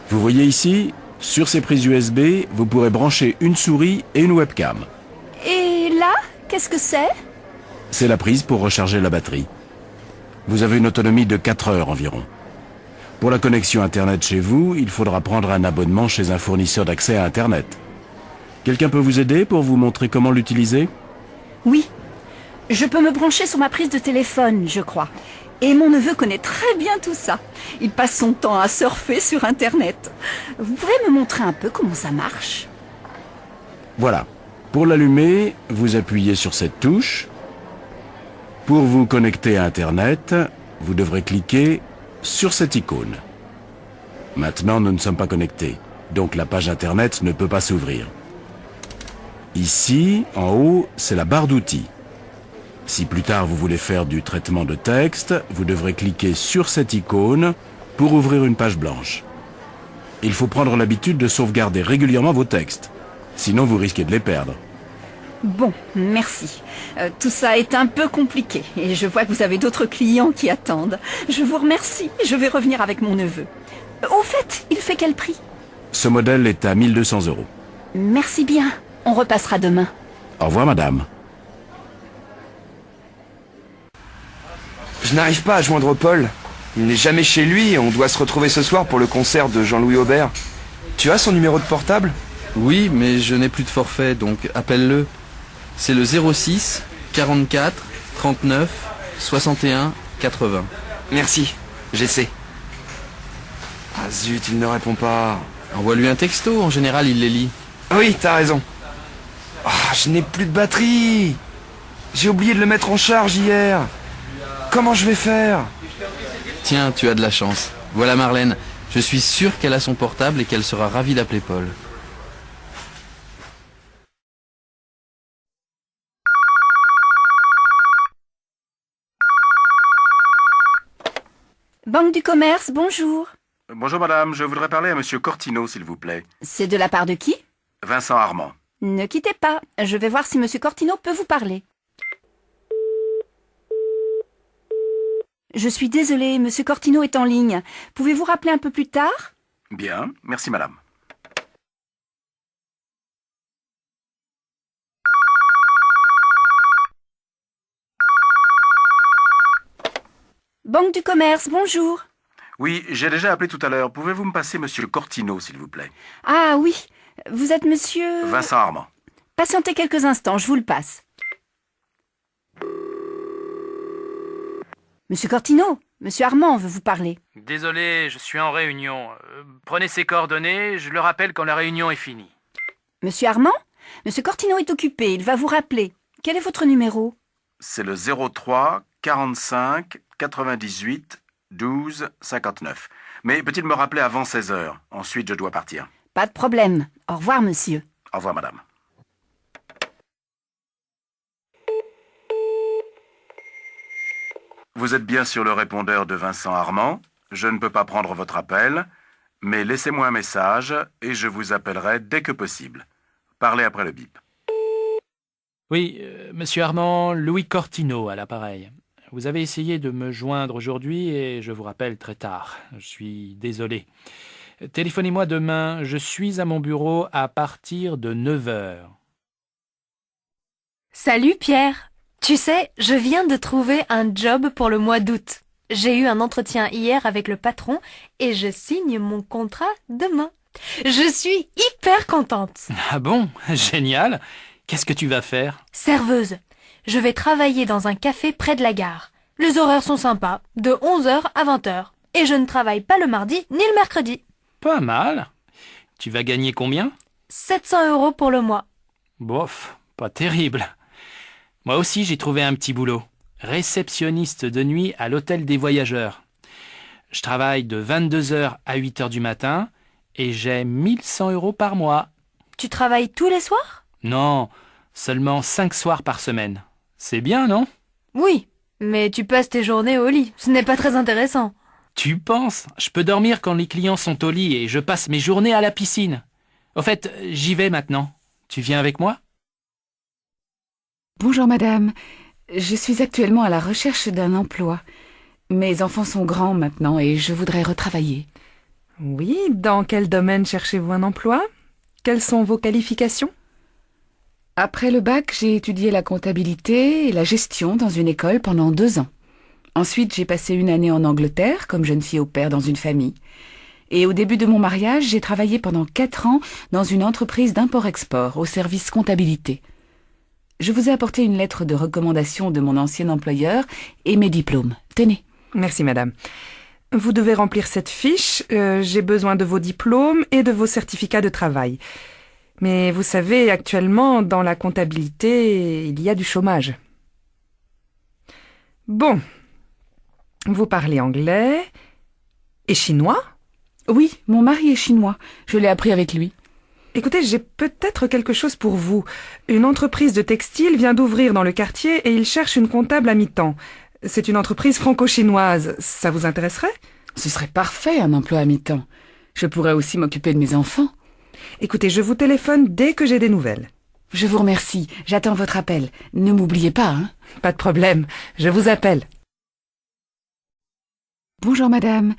Vous voyez ici, sur ces prises USB, vous pourrez brancher une souris et une webcam. Et là, qu'est-ce que c'est? C'est la prise pour recharger la batterie. Vous avez une autonomie de 4 heures environ. Pour la connexion Internet chez vous, il faudra prendre un abonnement chez un fournisseur d'accès à Internet. Quelqu'un peut vous aider pour vous montrer comment l'utiliser? Oui, je peux me brancher sur ma prise de téléphone, je crois. Et mon neveu connaît très bien tout ça. Il passe son temps à surfer sur Internet. Vous pouvez me montrer un peu comment ça marche? Voilà. Pour l'allumer, vous appuyez sur cette touche. Pour vous connecter à Internet, vous devrez cliquer sur cette icône. Maintenant, nous ne sommes pas connectés, donc la page Internet ne peut pas s'ouvrir. Ici, en haut, c'est la barre d'outils. Si plus tard vous voulez faire du traitement de texte, vous devrez cliquer sur cette icône pour ouvrir une page blanche. Il faut prendre l'habitude de sauvegarder régulièrement vos textes, sinon vous risquez de les perdre. Bon, merci. Tout ça est un peu compliqué et je vois que vous avez d'autres clients qui attendent. Je vous remercie, je vais revenir avec mon neveu. Au fait, il fait quel prix? Ce modèle est à 1 200 €. Merci bien, on repassera demain. Au revoir, madame. Je n'arrive pas à joindre Paul. Il n'est jamais chez lui et on doit se retrouver ce soir pour le concert de Jean-Louis Aubert. Tu as son numéro de portable? Oui, mais je n'ai plus de forfait, donc appelle-le. C'est le 06 44 39 61 80. Merci, j'essaie. Ah zut, il ne répond pas. Envoie-lui un texto, en général il les lit. Oui, t'as raison. Ah, je n'ai plus de batterie. J'ai oublié de le mettre en charge hier. Comment je vais faire? Tiens, tu as de la chance. Voilà Marlène, je suis sûr qu'elle a son portable et qu'elle sera ravie d'appeler Paul. Banque du commerce, bonjour. Bonjour madame, je voudrais parler à monsieur Cortino, s'il vous plaît. C'est de la part de qui? Vincent Armand. Ne quittez pas, je vais voir si Monsieur Cortino peut vous parler. Je suis désolée, Monsieur Cortino est en ligne. Pouvez-vous rappeler un peu plus tard? Bien, merci madame. Banque du commerce, bonjour. Oui, j'ai déjà appelé tout à l'heure. Pouvez-vous me passer monsieur Cortino, s'il vous plaît? Ah oui, vous êtes monsieur... Vincent Armand. Patientez quelques instants, je vous le passe. Monsieur Cortino, Monsieur Armand veut vous parler. Désolé, je suis en réunion. Prenez ses coordonnées, je le rappelle quand la réunion est finie. Monsieur Armand? Monsieur Cortino est occupé, il va vous rappeler. Quel est votre numéro? C'est le 03 45 98 12 59. Mais peut-il me rappeler avant 16 heures? Ensuite, je dois partir. Pas de problème. Au revoir, monsieur. Au revoir, madame. Vous êtes bien sur le répondeur de Vincent Armand. Je ne peux pas prendre votre appel, mais laissez-moi un message et je vous appellerai dès que possible. Parlez après le bip. Oui, monsieur Armand, Louis Cortino à l'appareil. Vous avez essayé de me joindre aujourd'hui et je vous rappelle très tard. Je suis désolé. Téléphonez-moi demain, je suis à mon bureau à partir de 9 heures. Salut Pierre. Tu sais, je viens de trouver un job pour le mois d'août. J'ai eu un entretien hier avec le patron et je signe mon contrat demain. Je suis hyper contente. Ah bon? Génial. Qu'est-ce que tu vas faire? Serveuse. Je vais travailler dans un café près de la gare. Les horaires sont sympas, de 11h à 20h. Et je ne travaille pas le mardi ni le mercredi. Pas mal. Tu vas gagner combien? 700 € pour le mois. Bof, pas terrible. Moi aussi, j'ai trouvé un petit boulot. Réceptionniste de nuit à l'hôtel des voyageurs. Je travaille de 22h à 8h du matin et j'ai 1100 € par mois. Tu travailles tous les soirs? Non, seulement 5 soirs par semaine. C'est bien, non? Oui, mais tu passes tes journées au lit. Ce n'est pas très intéressant. Tu penses? Je peux dormir quand les clients sont au lit et je passe mes journées à la piscine. Au fait, j'y vais maintenant. Tu viens avec moi? Bonjour madame, je suis actuellement à la recherche d'un emploi. Mes enfants sont grands maintenant et je voudrais retravailler. Oui, dans quel domaine cherchez-vous un emploi? Quelles sont vos qualifications? Après le bac, j'ai étudié la comptabilité et la gestion dans une école pendant 2 ans. Ensuite, j'ai passé 1 année en Angleterre comme jeune fille au pair dans une famille. Et au début de mon mariage, j'ai travaillé pendant 4 ans dans une entreprise d'import-export au service comptabilité. Je vous ai apporté une lettre de recommandation de mon ancien employeur et mes diplômes. Tenez. Merci madame. Vous devez remplir cette fiche. J'ai besoin de vos diplômes et de vos certificats de travail. Mais vous savez, actuellement, dans la comptabilité, il y a du chômage. Bon. Vous parlez anglais et chinois? Oui, mon mari est chinois. Je l'ai appris avec lui. Écoutez, j'ai peut-être quelque chose pour vous. Une entreprise de textile vient d'ouvrir dans le quartier et il cherche une comptable à mi-temps. C'est une entreprise franco-chinoise. Ça vous intéresserait? Ce serait parfait, un emploi à mi-temps. Je pourrais aussi m'occuper de mes enfants. Écoutez, je vous téléphone dès que j'ai des nouvelles. Je vous remercie. J'attends votre appel. Ne m'oubliez pas, hein? Pas de problème. Je vous appelle. Bonjour madame.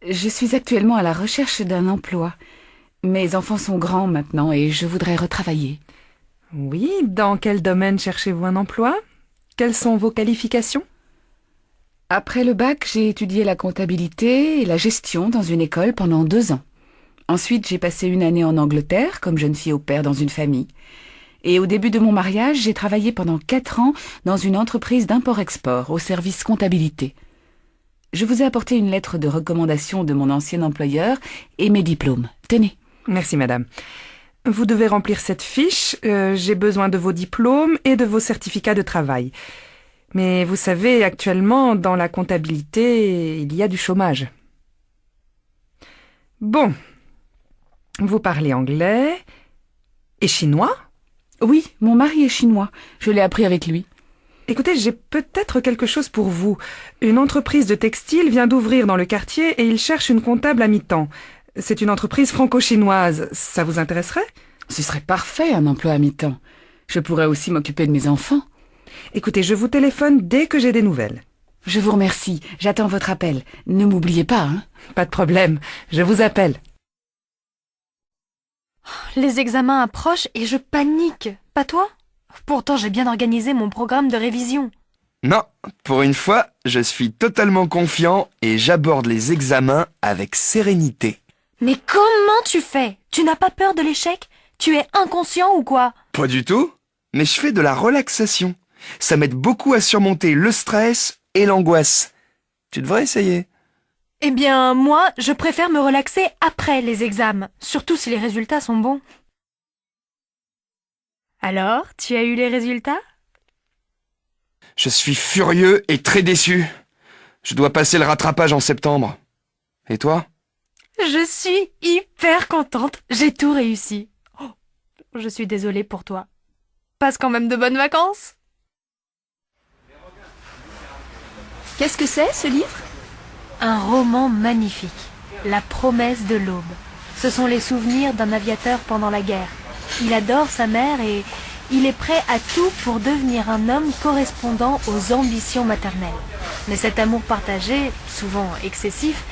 Je suis actuellement à la recherche d'un emploi. Mes enfants sont grands maintenant et je voudrais retravailler. Oui, dans quel domaine cherchez-vous un emploi? Quelles sont vos qualifications? Après le bac, j'ai étudié la comptabilité et la gestion dans une école pendant 2 ans. Ensuite, j'ai passé 1 année en Angleterre comme jeune fille au pair dans une famille. Et au début de mon mariage, j'ai travaillé pendant 4 ans dans une entreprise d'import-export au service comptabilité. Je vous ai apporté une lettre de recommandation de mon ancien employeur et mes diplômes. Tenez. Merci madame. Vous devez remplir cette fiche. J'ai besoin de vos diplômes et de vos certificats de travail. Mais vous savez, actuellement, dans la comptabilité, il y a du chômage. Bon. Vous parlez anglais et chinois? Oui, mon mari est chinois. Je l'ai appris avec lui. Écoutez, j'ai peut-être quelque chose pour vous. Une entreprise de textile vient d'ouvrir dans le quartier et il cherche une comptable à mi-temps. C'est une entreprise franco-chinoise. Ça vous intéresserait? Ce serait parfait, un emploi à mi-temps. Je pourrais aussi m'occuper de mes enfants. Écoutez, je vous téléphone dès que j'ai des nouvelles. Je vous remercie. J'attends votre appel. Ne m'oubliez pas, hein. Pas de problème, je vous appelle. Les examens approchent et je panique. Pas toi? Pourtant, j'ai bien organisé mon programme de révision. Non, pour une fois, je suis totalement confiant et j'aborde les examens avec sérénité. Mais comment tu fais? Tu n'as pas peur de l'échec? Tu es inconscient ou quoi? Pas du tout, mais je fais de la relaxation. Ça m'aide beaucoup à surmonter le stress et l'angoisse. Tu devrais essayer. Eh bien, moi, je préfère me relaxer après les examens, surtout si les résultats sont bons. Alors, tu as eu les résultats? Je suis furieux et très déçu. Je dois passer le rattrapage en septembre. Et toi? Je suis hyper contente, j'ai tout réussi. Oh, je suis désolée pour toi. Passe quand même de bonnes vacances. Qu'est-ce que c'est, ce livre? Un roman magnifique, La promesse de l'aube. Ce sont les souvenirs d'un aviateur pendant la guerre. Il adore sa mère et il est prêt à tout pour devenir un homme correspondant aux ambitions maternelles. Mais cet amour partagé, souvent excessif,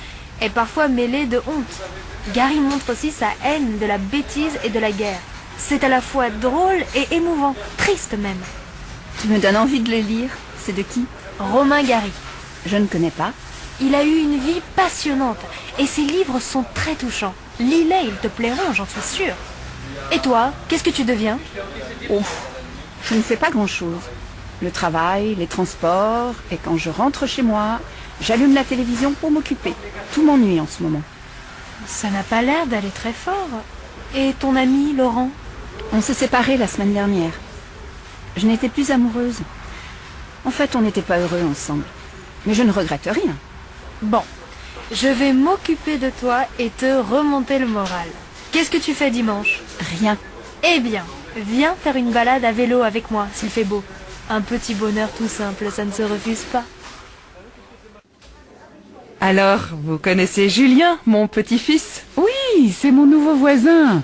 est parfois mêlé de honte. Gary montre aussi sa haine de la bêtise et de la guerre. C'est à la fois drôle et émouvant, triste même. Tu me donnes envie de le lire. C'est de qui? Romain Gary. Je ne connais pas. Il a eu une vie passionnante et ses livres sont très touchants. Lis-les, ils te plairont, j'en suis sûre. Et toi, qu'est-ce que tu deviens? Oh, je ne fais pas grand-chose. Le travail, les transports, et quand je rentre chez moi, j'allume la télévision pour m'occuper. Tout m'ennuie en ce moment. Ça n'a pas l'air d'aller très fort. Et ton ami, Laurent? On s'est séparés la semaine dernière. Je n'étais plus amoureuse. En fait, on n'était pas heureux ensemble. Mais je ne regrette rien. Bon, je vais m'occuper de toi et te remonter le moral. Qu'est-ce que tu fais dimanche? Rien. Eh bien, viens faire une balade à vélo avec moi, s'il fait beau. Un petit bonheur tout simple, ça ne se refuse pas. Alors, vous connaissez Julien, mon petit-fils? Oui, c'est mon nouveau voisin.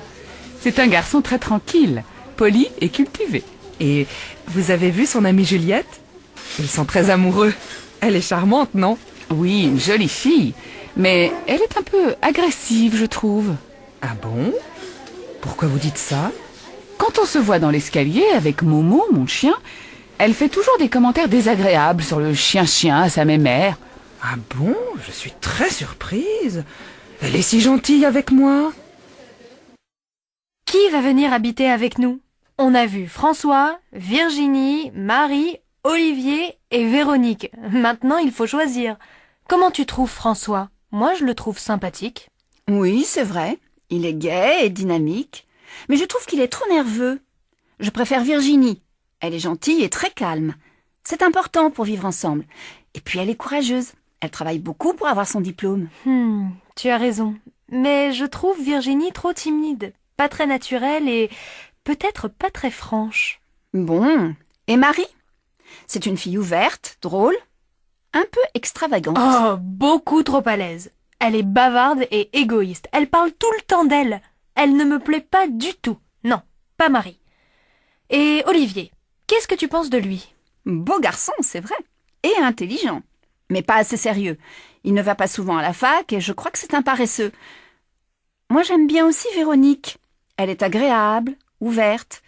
C'est un garçon très tranquille, poli et cultivé. Et vous avez vu son amie Juliette? Ils sont très amoureux. Elle est charmante, non? Oui, une jolie fille, mais elle est un peu agressive, je trouve. Ah bon? Pourquoi vous dites ça? Quand on se voit dans l'escalier avec Momo, mon chien, elle fait toujours des commentaires désagréables sur le chien-chien à sa mémère. Ah bon? Je suis très surprise. Elle est si gentille avec moi. Qui va venir habiter avec nous? On a vu François, Virginie, Marie, Olivier et Véronique. Maintenant, il faut choisir. Comment tu trouves François? Moi, je le trouve sympathique. Oui, c'est vrai. Il est gai et dynamique. Mais je trouve qu'il est trop nerveux. Je préfère Virginie. Elle est gentille et très calme. C'est important pour vivre ensemble. Et puis elle est courageuse. Elle travaille beaucoup pour avoir son diplôme. Tu as raison. Mais je trouve Virginie trop timide. Pas très naturelle et peut-être pas très franche. Bon. Et Marie? C'est une fille ouverte, drôle, un peu extravagante. Oh, beaucoup trop à l'aise. Elle est bavarde et égoïste. Elle parle tout le temps d'elle. Elle ne me plaît pas du tout. Non, pas Marie. Et Olivier, qu'est-ce que tu penses de lui? Beau garçon, c'est vrai. Et intelligent. Mais pas assez sérieux. Il ne va pas souvent à la fac et je crois que c'est un paresseux. Moi, j'aime bien aussi Véronique. Elle est agréable, ouverte.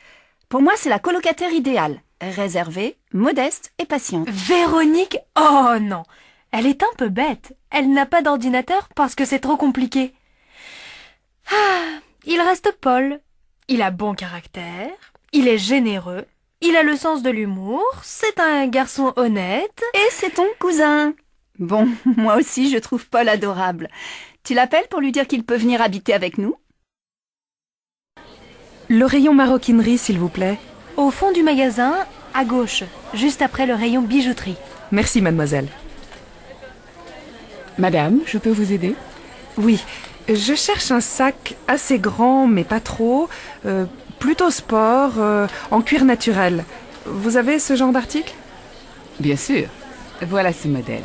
Pour moi, c'est la colocataire idéale. Réservée, modeste et patiente. Véronique? Oh non! Elle est un peu bête. Elle n'a pas d'ordinateur parce que c'est trop compliqué. Ah, il reste Paul. Il a bon caractère, il est généreux, il a le sens de l'humour, c'est un garçon honnête. Et c'est ton cousin. Bon, moi aussi je trouve Paul adorable. Tu l'appelles pour lui dire qu'il peut venir habiter avec nous? Le rayon maroquinerie, s'il vous plaît. Au fond du magasin, à gauche, juste après le rayon bijouterie. Merci, mademoiselle. Madame, je peux vous aider? Oui, je cherche un sac assez grand, mais pas trop, plutôt sport, en cuir naturel. Vous avez ce genre d'article? Bien sûr. Voilà ce modèle.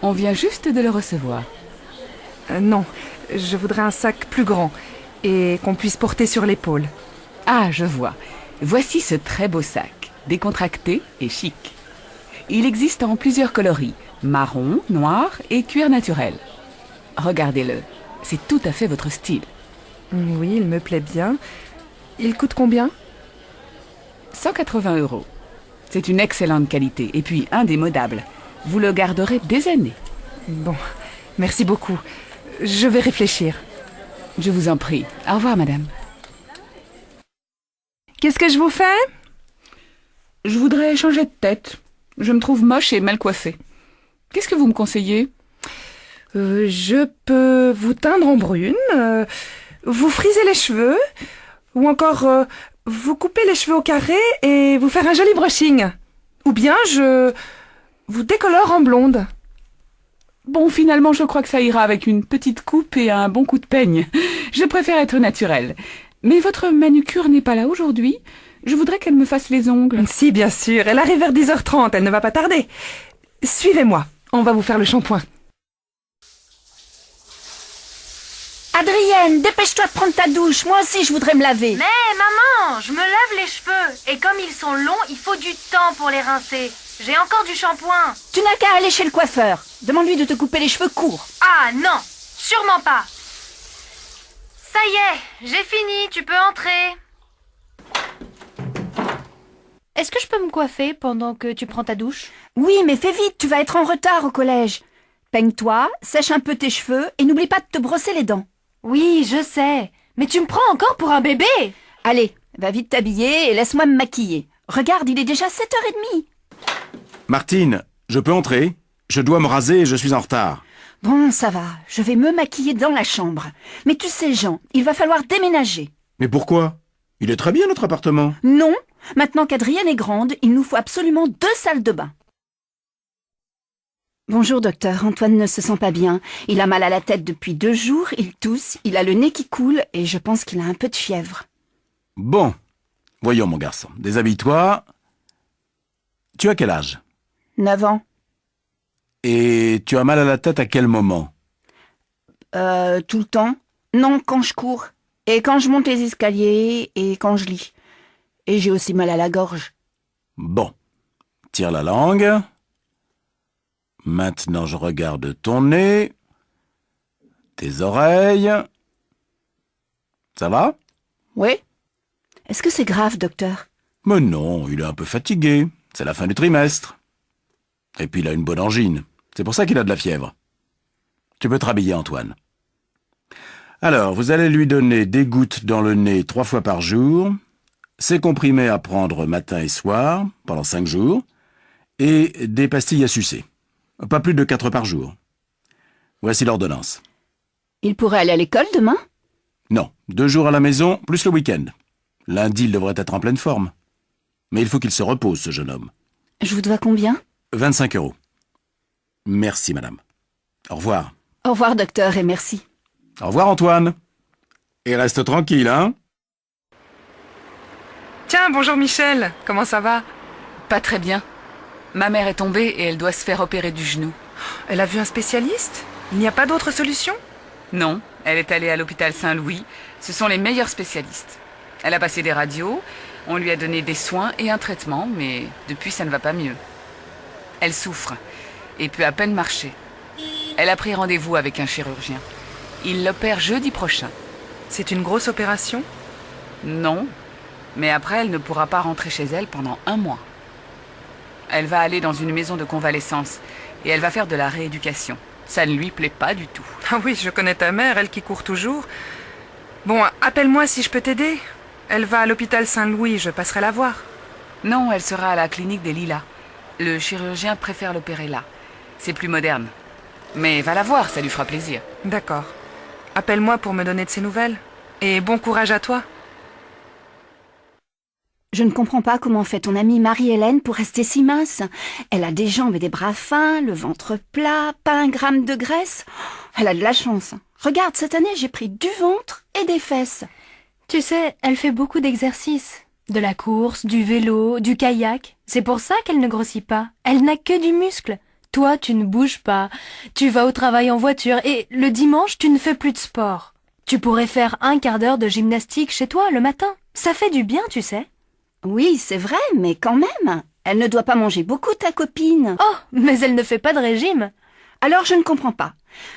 On vient juste de le recevoir. Non, je voudrais un sac plus grand et qu'on puisse porter sur l'épaule. Ah, je vois. Voici ce très beau sac, décontracté et chic. Il existe en plusieurs coloris, marron, noir et cuir naturel. Regardez-le, c'est tout à fait votre style. Oui, il me plaît bien. Il coûte combien? 180 €. C'est une excellente qualité et puis indémodable. Vous le garderez des années. Bon, merci beaucoup. Je vais réfléchir. Je vous en prie. Au revoir, madame. Qu'est-ce que je vous fais? Je voudrais changer de tête. Je me trouve moche et mal coiffée. Qu'est-ce que vous me conseillez? Je peux vous teindre en brune, vous friser les cheveux, ou encore vous couper les cheveux au carré et vous faire un joli brushing. Ou bien je vous décolore en blonde. Bon, finalement, je crois que ça ira avec une petite coupe et un bon coup de peigne. Je préfère être naturelle. Mais votre manucure n'est pas là aujourd'hui. Je voudrais qu'elle me fasse les ongles. Si, bien sûr. Elle arrive vers 10h30. Elle ne va pas tarder. Suivez-moi. On va vous faire le shampoing. Adrienne, dépêche-toi de prendre ta douche. Moi aussi, je voudrais me laver. Mais maman, je me lave les cheveux. Et comme ils sont longs, il faut du temps pour les rincer. J'ai encore du shampoing. Tu n'as qu'à aller chez le coiffeur. Demande-lui de te couper les cheveux courts. Ah non, sûrement pas. Ça y est, j'ai fini, tu peux entrer. Est-ce que je peux me coiffer pendant que tu prends ta douche? Oui, mais fais vite, tu vas être en retard au collège. Peigne-toi, sèche un peu tes cheveux et n'oublie pas de te brosser les dents. Oui, je sais. Mais tu me prends encore pour un bébé? Allez, va vite t'habiller et laisse-moi me maquiller. Regarde, il est déjà 7h30. Martine, je peux entrer? Je dois me raser et je suis en retard. Bon, ça va, je vais me maquiller dans la chambre. Mais tu sais, Jean, il va falloir déménager. Mais pourquoi? Il est très bien notre appartement. Non, maintenant qu'Adrienne est grande, il nous faut absolument 2 salles de bain. Bonjour docteur, Antoine ne se sent pas bien. Il a mal à la tête depuis 2 jours, il tousse, il a le nez qui coule et je pense qu'il a un peu de fièvre. Bon, voyons mon garçon, déshabille-toi. Tu as quel âge? 9 ans. Et tu as mal à la tête à quel moment? Tout le temps. Non, quand je cours. Et quand je monte les escaliers et quand je lis. Et j'ai aussi mal à la gorge. Bon, tire la langue. Maintenant, je regarde ton nez, tes oreilles. Ça va? Oui. Est-ce que c'est grave, docteur? Mais non, il est un peu fatigué. C'est la fin du trimestre. Et puis il a une bonne angine. C'est pour ça qu'il a de la fièvre. Tu peux te rhabiller, Antoine. Alors, vous allez lui donner des gouttes dans le nez 3 fois par jour, ces comprimés à prendre matin et soir, pendant 5 jours, et des pastilles à sucer. Pas plus de 4 par jour. Voici l'ordonnance. Il pourrait aller à l'école demain? Non, 2 jours à la maison, plus le week-end. Lundi, il devrait être en pleine forme. Mais il faut qu'il se repose, ce jeune homme. Je vous dois combien? 25 €. Merci, madame. Au revoir. Au revoir, docteur, et merci. Au revoir, Antoine. Et reste tranquille, hein? Tiens, bonjour Michel. Comment ça va? Pas très bien. Ma mère est tombée et elle doit se faire opérer du genou. Elle a vu un spécialiste? Il n'y a pas d'autre solution? Non, elle est allée à l'hôpital Saint-Louis. Ce sont les meilleurs spécialistes. Elle a passé des radios, on lui a donné des soins et un traitement, mais depuis ça ne va pas mieux. Elle souffre et peut à peine marcher. Elle a pris rendez-vous avec un chirurgien. Il l'opère jeudi prochain. C'est une grosse opération? Non, mais après elle ne pourra pas rentrer chez elle pendant 1 mois. Elle va aller dans une maison de convalescence et elle va faire de la rééducation. Ça ne lui plaît pas du tout. Ah oui, je connais ta mère, elle qui court toujours. Bon, appelle-moi si je peux t'aider. Elle va à l'hôpital Saint-Louis, je passerai la voir. Non, elle sera à la clinique des Lilas. Le chirurgien préfère l'opérer là. C'est plus moderne. Mais va la voir, ça lui fera plaisir. D'accord. Appelle-moi pour me donner de ses nouvelles. Et bon courage à toi. Je ne comprends pas comment fait ton amie Marie-Hélène pour rester si mince. Elle a des jambes et des bras fins, le ventre plat, pas 1 gramme de graisse. Elle a de la chance. Regarde, cette année, j'ai pris du ventre et des fesses. Tu sais, elle fait beaucoup d'exercices. De la course, du vélo, du kayak. C'est pour ça qu'elle ne grossit pas. Elle n'a que du muscle. Toi, tu ne bouges pas. Tu vas au travail en voiture et le dimanche, tu ne fais plus de sport. Tu pourrais faire un quart d'heure de gymnastique chez toi le matin. Ça fait du bien, tu sais. Oui, c'est vrai, mais quand même. Elle ne doit pas manger beaucoup, ta copine. Oh, mais elle ne fait pas de régime. Alors je ne comprends pas.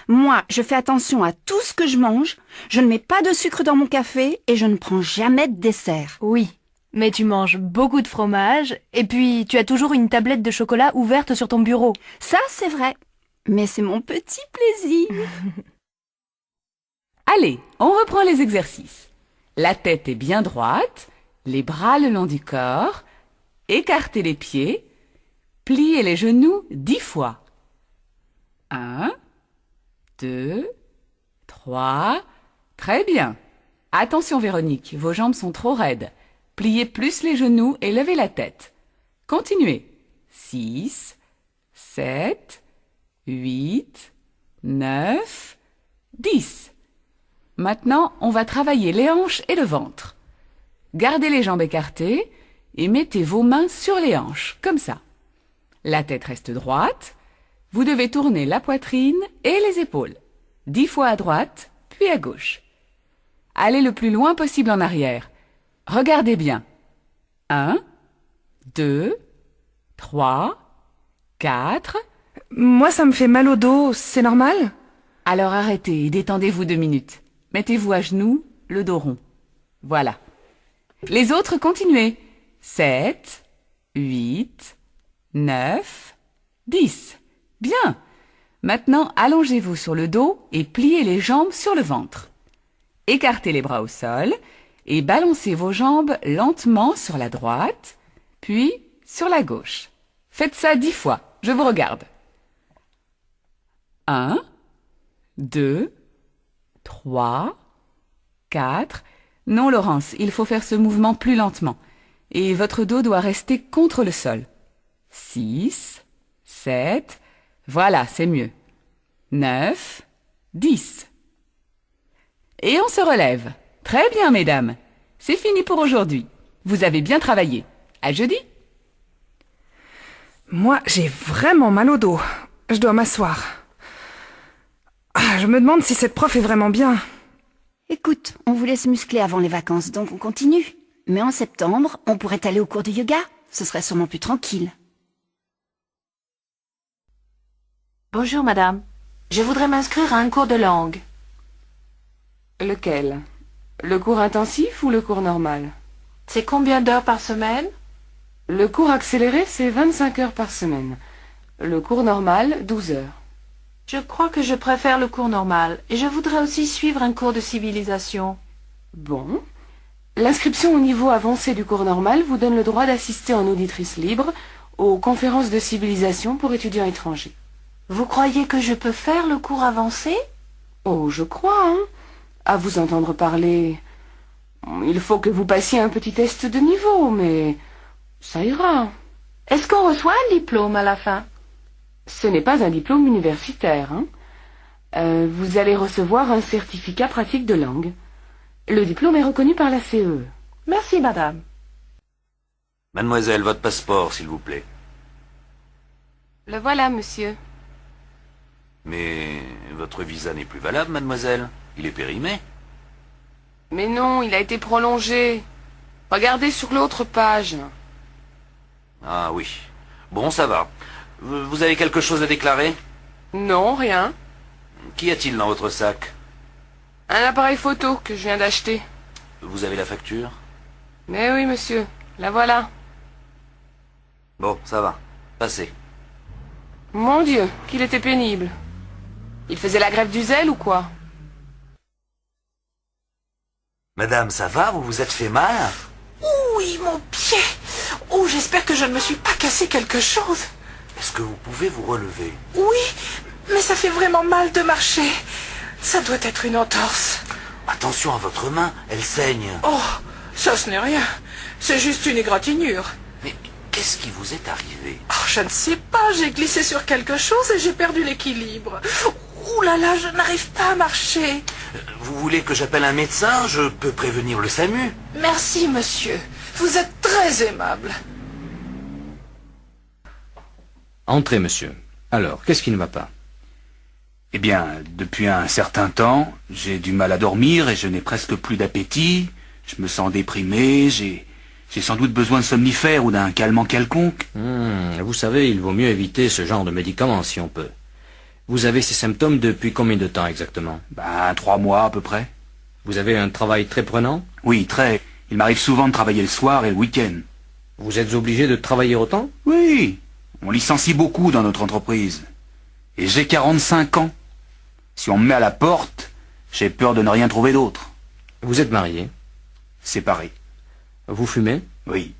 Moi, je fais attention à tout ce que je mange, je ne mets pas de sucre dans mon café et je ne prends jamais de dessert. Oui, mais tu manges beaucoup de fromage et puis tu as toujours une tablette de chocolat ouverte sur ton bureau. Ça, c'est vrai. Mais c'est mon petit plaisir. Allez, on reprend les exercices. La tête est bien droite, les bras le long du corps, écartez les pieds, pliez les genoux 10 fois. 1, 2, 3, très bien. Attention Véronique, vos jambes sont trop raides. Pliez plus les genoux et levez la tête. Continuez. 6, 7, 8, 9, 10. Maintenant, on va travailler les hanches et le ventre. Gardez les jambes écartées et mettez vos mains sur les hanches, comme ça. La tête reste droite. Vous devez tourner la poitrine et les épaules. 10 fois à droite, puis à gauche. Allez le plus loin possible en arrière. Regardez bien. 1, 2, 3, 4. Moi, ça me fait mal au dos, c'est normal? Alors arrêtez et détendez-vous 2 minutes. Mettez-vous à genoux, le dos rond. Voilà. Les autres, continuez. 7, 8, 9, 10. Bien. Maintenant, allongez-vous sur le dos et pliez les jambes sur le ventre. Écartez les bras au sol et balancez vos jambes lentement sur la droite, puis sur la gauche. Faites ça 10 fois. Je vous regarde. 1, 2, 3, 4. Non, Laurence, il faut faire ce mouvement plus lentement. Et votre dos doit rester contre le sol. 6, 7. Voilà, c'est mieux. 9, 10. Et on se relève. Très bien, mesdames. C'est fini pour aujourd'hui. Vous avez bien travaillé. À jeudi. Moi, j'ai vraiment mal au dos. Je dois m'asseoir. Ah, je me demande si cette prof est vraiment bien. Écoute, on vous laisse muscler avant les vacances, donc on continue. Mais en septembre, on pourrait aller au cours de yoga. Ce serait sûrement plus tranquille. Bonjour madame, je voudrais m'inscrire à un cours de langue. Lequel? Le cours intensif ou le cours normal? C'est combien d'heures par semaine? Le cours accéléré, c'est 25 heures par semaine. Le cours normal, 12 heures. Je crois que je préfère le cours normal et je voudrais aussi suivre un cours de civilisation. Bon. L'inscription au niveau avancé du cours normal vous donne le droit d'assister en auditrice libre aux conférences de civilisation pour étudiants étrangers. Vous croyez que je peux faire le cours avancé? Oh, je crois, hein. À vous entendre parler, il faut que vous passiez un petit test de niveau, mais ça ira. Est-ce qu'on reçoit un diplôme à la fin? Ce n'est pas un diplôme universitaire, hein. Vous allez recevoir un certificat pratique de langue. Le diplôme est reconnu par la CE. Merci, madame. Mademoiselle, votre passeport, s'il vous plaît. Le voilà, monsieur. Mais votre visa n'est plus valable, mademoiselle. Il est périmé. Mais non, il a été prolongé. Regardez sur l'autre page. Ah oui. Bon, ça va. Vous avez quelque chose à déclarer? Non, rien. Qu'y a-t-il dans votre sac? Un appareil photo que je viens d'acheter. Vous avez la facture? Mais oui, monsieur. La voilà. Bon, ça va. Passez. Mon Dieu, qu'il était pénible. Il faisait la grève du zèle ou quoi? Madame, ça va? Vous vous êtes fait mal? Oui, mon pied. Oh, j'espère que je ne me suis pas cassé quelque chose. Est-ce que vous pouvez vous relever? Oui, mais ça fait vraiment mal de marcher. Ça doit être une entorse. Attention à votre main, elle saigne. Oh, ça ce n'est rien. C'est juste une égratignure. Mais qu'est-ce qui vous est arrivé? Oh, je ne sais pas, j'ai glissé sur quelque chose et j'ai perdu l'équilibre. Ouh là là, je n'arrive pas à marcher. Vous voulez que j'appelle un médecin? Je peux prévenir le SAMU. Merci, monsieur. Vous êtes très aimable. Entrez, monsieur. Alors, qu'est-ce qui ne va pas? Eh bien, depuis un certain temps, j'ai du mal à dormir et je n'ai presque plus d'appétit. Je me sens déprimé, j'ai sans doute besoin de somnifères ou d'un calmant quelconque. Vous savez, il vaut mieux éviter ce genre de médicaments si on peut. Vous avez ces symptômes depuis combien de temps exactement? 3 mois à peu près. Vous avez un travail très prenant? Oui, très. Il m'arrive souvent de travailler le soir et le week-end. Vous êtes obligé de travailler autant? Oui, on licencie beaucoup dans notre entreprise. Et j'ai 45 ans. Si on me met à la porte, j'ai peur de ne rien trouver d'autre. Vous êtes marié? Séparé. Vous fumez? Oui.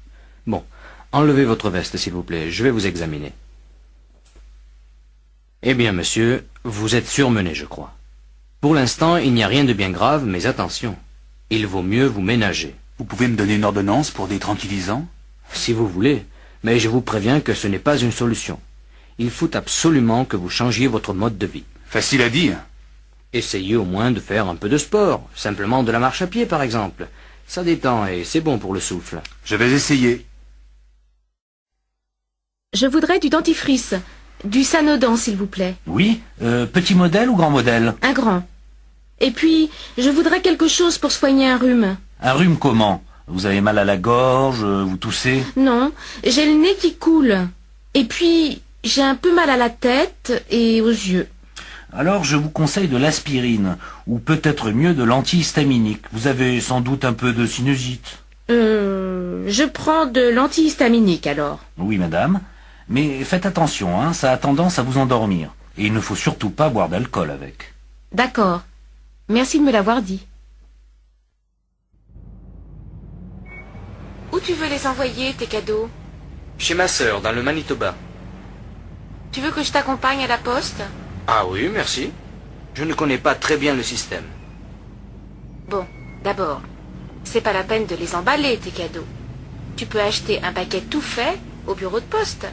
Bon, enlevez votre veste s'il vous plaît, je vais vous examiner. Eh bien monsieur, vous êtes surmené je crois. Pour l'instant, il n'y a rien de bien grave, mais attention, il vaut mieux vous ménager. Vous pouvez me donner une ordonnance pour des tranquillisants? Si vous voulez, mais je vous préviens que ce n'est pas une solution. Il faut absolument que vous changiez votre mode de vie. Facile à dire. Essayez au moins de faire un peu de sport, simplement de la marche à pied par exemple. Ça détend et c'est bon pour le souffle. Je vais essayer. Je voudrais du dentifrice, du Sanodan s'il vous plaît. Oui, petit modèle ou grand modèle? Un grand. Et puis, je voudrais quelque chose pour soigner un rhume. Un rhume comment? Vous avez mal à la gorge, vous toussez? Non, j'ai le nez qui coule. Et puis, j'ai un peu mal à la tête et aux yeux. Alors je vous conseille de l'aspirine, ou peut-être mieux de l'antihistaminique. Vous avez sans doute un peu de sinusite. Je prends de l'antihistaminique alors. Oui, madame. Mais faites attention, hein, ça a tendance à vous endormir. Et il ne faut surtout pas boire d'alcool avec. D'accord. Merci de me l'avoir dit. Où tu veux les envoyer, tes cadeaux? Chez ma sœur, dans le Manitoba. Tu veux que je t'accompagne à la poste? Ah oui, merci. Je ne connais pas très bien le système. Bon, d'abord, c'est pas la peine de les emballer, tes cadeaux. Tu peux acheter un paquet tout fait au bureau de poste.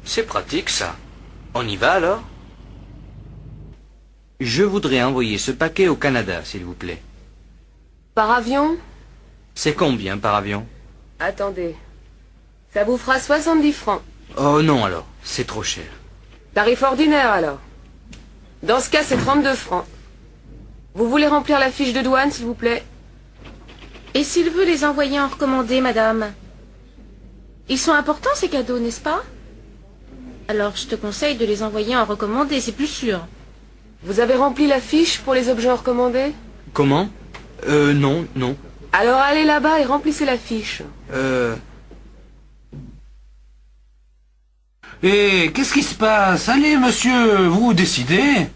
C'est pratique ça. On y va alors? Je voudrais envoyer ce paquet au Canada, s'il vous plaît. Par avion? C'est combien par avion? Attendez. Ça vous fera 70 francs. Oh non alors, c'est trop cher. Tarif ordinaire alors. Dans ce cas, c'est 32 francs. Vous voulez remplir la fiche de douane, s'il vous plaît? Et s'il veut les envoyer en recommandé, madame? Ils sont importants, ces cadeaux, n'est-ce pas? Alors, je te conseille de les envoyer en recommandé, c'est plus sûr. Vous avez rempli la fiche pour les objets recommandés? Comment? Non. Alors allez là-bas et remplissez la fiche. Et qu'est-ce qui se passe? Allez, monsieur, vous décidez.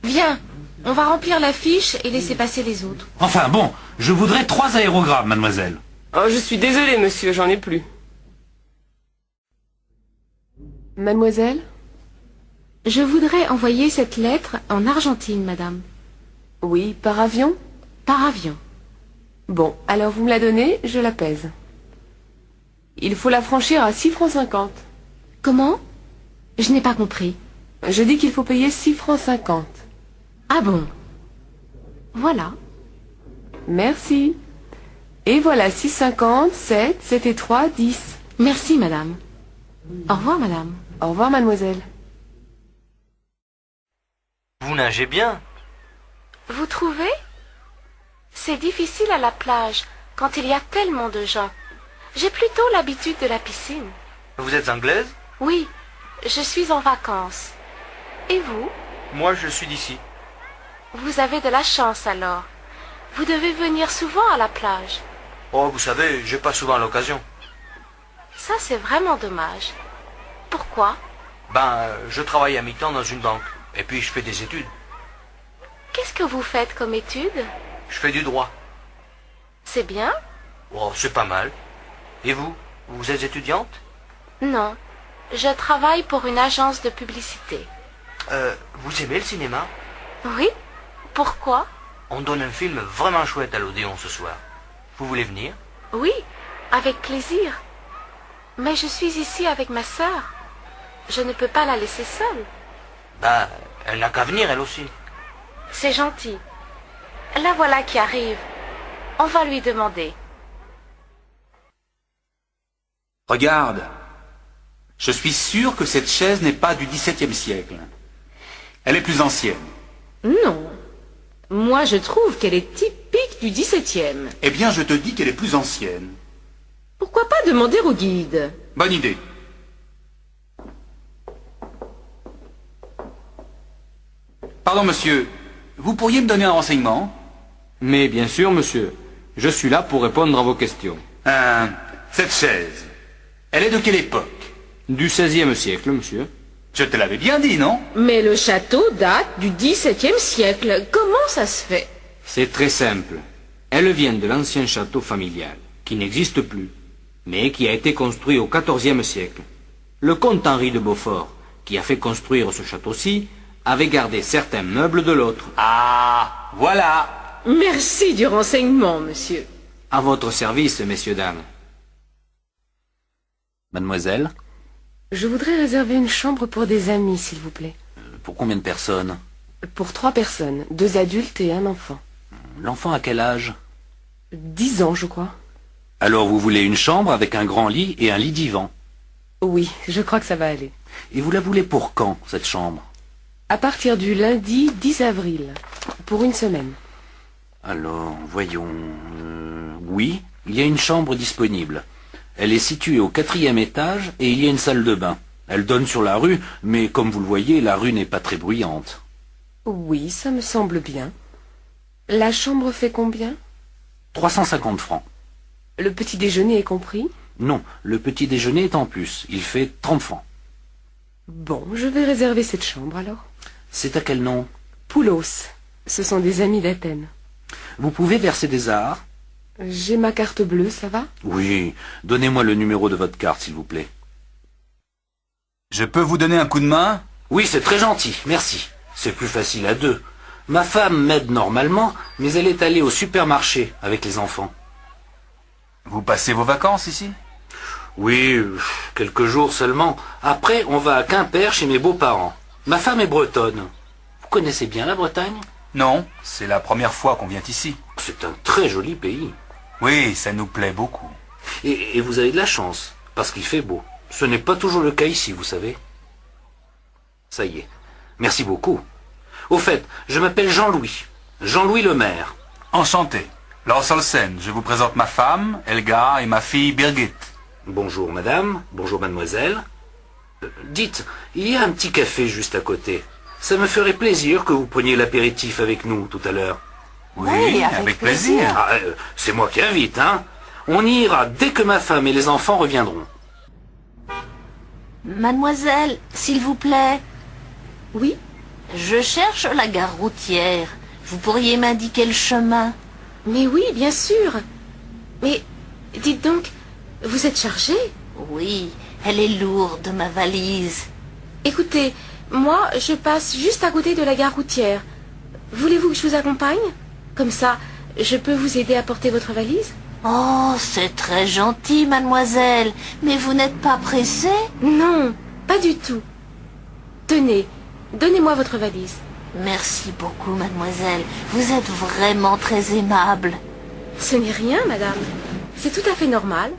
Viens, on va remplir la fiche et laisser passer les autres. Enfin bon, je voudrais 3 aérogrammes, mademoiselle. Oh, je suis désolée, monsieur, j'en ai plus. Mademoiselle? Je voudrais envoyer cette lettre en Argentine, madame. Oui, par avion? Par avion. Bon, alors vous me la donnez, je la pèse. Il faut la franchir à 6 francs 50. Comment? Je n'ai pas compris. Je dis qu'il faut payer 6 francs 50. Ah bon? Voilà. Merci. Et voilà, 6,50, 7, 7 et 3, 10. Merci, madame. Au revoir, madame. Au revoir, mademoiselle. Vous nagez bien. Vous trouvez? C'est difficile à la plage quand il y a tellement de gens. J'ai plutôt l'habitude de la piscine. Vous êtes anglaise? Oui, je suis en vacances. Et vous? Moi, je suis d'ici. Vous avez de la chance alors. Vous devez venir souvent à la plage. Oh, vous savez, j'ai pas souvent l'occasion. Ça, c'est vraiment dommage. Pourquoi? Je travaille à mi-temps dans une banque. Et puis, je fais des études. Qu'est-ce que vous faites comme études? Je fais du droit. C'est bien? Oh, c'est pas mal. Et vous? Vous êtes étudiante? Non. Je travaille pour une agence de publicité. Vous aimez le cinéma? Oui? Pourquoi? On donne un film vraiment chouette à l'Odéon ce soir. Vous voulez venir? Oui, avec plaisir. Mais je suis ici avec ma sœur. Je ne peux pas la laisser seule. Elle n'a qu'à venir, elle aussi. C'est gentil. La voilà qui arrive. On va lui demander. Regarde. Je suis sûr que cette chaise n'est pas du XVIIe siècle. Elle est plus ancienne. Non. Moi, je trouve qu'elle est typique du XVIIe. Eh bien, je te dis qu'elle est plus ancienne. Pourquoi pas demander au guide? Bonne idée. Pardon, monsieur. Vous pourriez me donner un renseignement? Mais bien sûr, monsieur. Je suis là pour répondre à vos questions. Cette chaise, elle est de quelle époque? Du XVIe siècle, monsieur. Je te l'avais bien dit, non? Mais le château date du XVIIe siècle. Comment ça se fait? C'est très simple. Elle vient de l'ancien château familial, qui n'existe plus, mais qui a été construit au XIVe siècle. Le comte Henri de Beaufort, qui a fait construire ce château-ci, avait gardé certains meubles de l'autre. Ah, voilà. Merci du renseignement, monsieur. À votre service, messieurs, dames. Mademoiselle, Je voudrais réserver une chambre pour des amis, s'il vous plaît. pour combien de personnes? Pour 3 personnes, 2 adultes et un enfant. L'enfant a quel âge? 10 ans, je crois. Alors vous voulez une chambre avec un grand lit et un lit divan. Oui, je crois que ça va aller. Et vous la voulez pour quand, cette chambre? À partir du lundi 10 avril, pour une semaine. Alors, voyons... oui, il y a une chambre disponible. Elle est située au 4e étage et il y a une salle de bain. Elle donne sur la rue, mais comme vous le voyez, la rue n'est pas très bruyante. Oui, ça me semble bien. La chambre fait combien? 350 francs. Le petit déjeuner est compris? Non, le petit déjeuner est en plus. Il fait 30 francs. Bon, je vais réserver cette chambre alors. C'est à quel nom? Poulos. Ce sont des amis d'Athènes. Vous pouvez verser des arts? J'ai ma carte bleue, ça va? Oui. Donnez-moi le numéro de votre carte, s'il vous plaît. Je peux vous donner un coup de main? Oui, c'est très gentil, merci. C'est plus facile à deux. Ma femme m'aide normalement, mais elle est allée au supermarché avec les enfants. Vous passez vos vacances ici? Oui, quelques jours seulement. Après, on va à Quimper chez mes beaux-parents. Ma femme est bretonne. Vous connaissez bien la Bretagne? Non, c'est la première fois qu'on vient ici. C'est un très joli pays. Oui, ça nous plaît beaucoup. Et vous avez de la chance, parce qu'il fait beau. Ce n'est pas toujours le cas ici, vous savez. Ça y est. Merci beaucoup. Au fait, je m'appelle Jean-Louis. Jean-Louis le maire. Enchanté. Lars Olsen, je vous présente ma femme, Elga, et ma fille, Birgit. Bonjour madame, bonjour mademoiselle. Dites, il y a un petit café juste à côté. Ça me ferait plaisir que vous preniez l'apéritif avec nous tout à l'heure. Oui, avec plaisir. Ah, c'est moi qui invite, hein. On y ira dès que ma femme et les enfants reviendront. Mademoiselle, s'il vous plaît. Oui? Je cherche la gare routière. Vous pourriez m'indiquer le chemin? Mais oui, bien sûr. Mais dites donc, vous êtes chargé? Oui, elle est lourde, ma valise. Écoutez, moi, je passe juste à côté de la gare routière. Voulez-vous que je vous accompagne? Comme ça, je peux vous aider à porter votre valise? Oh, c'est très gentil, mademoiselle. Mais vous n'êtes pas pressée? Non, pas du tout. Tenez, donnez-moi votre valise. Merci beaucoup, mademoiselle. Vous êtes vraiment très aimable. Ce n'est rien, madame. C'est tout à fait normal.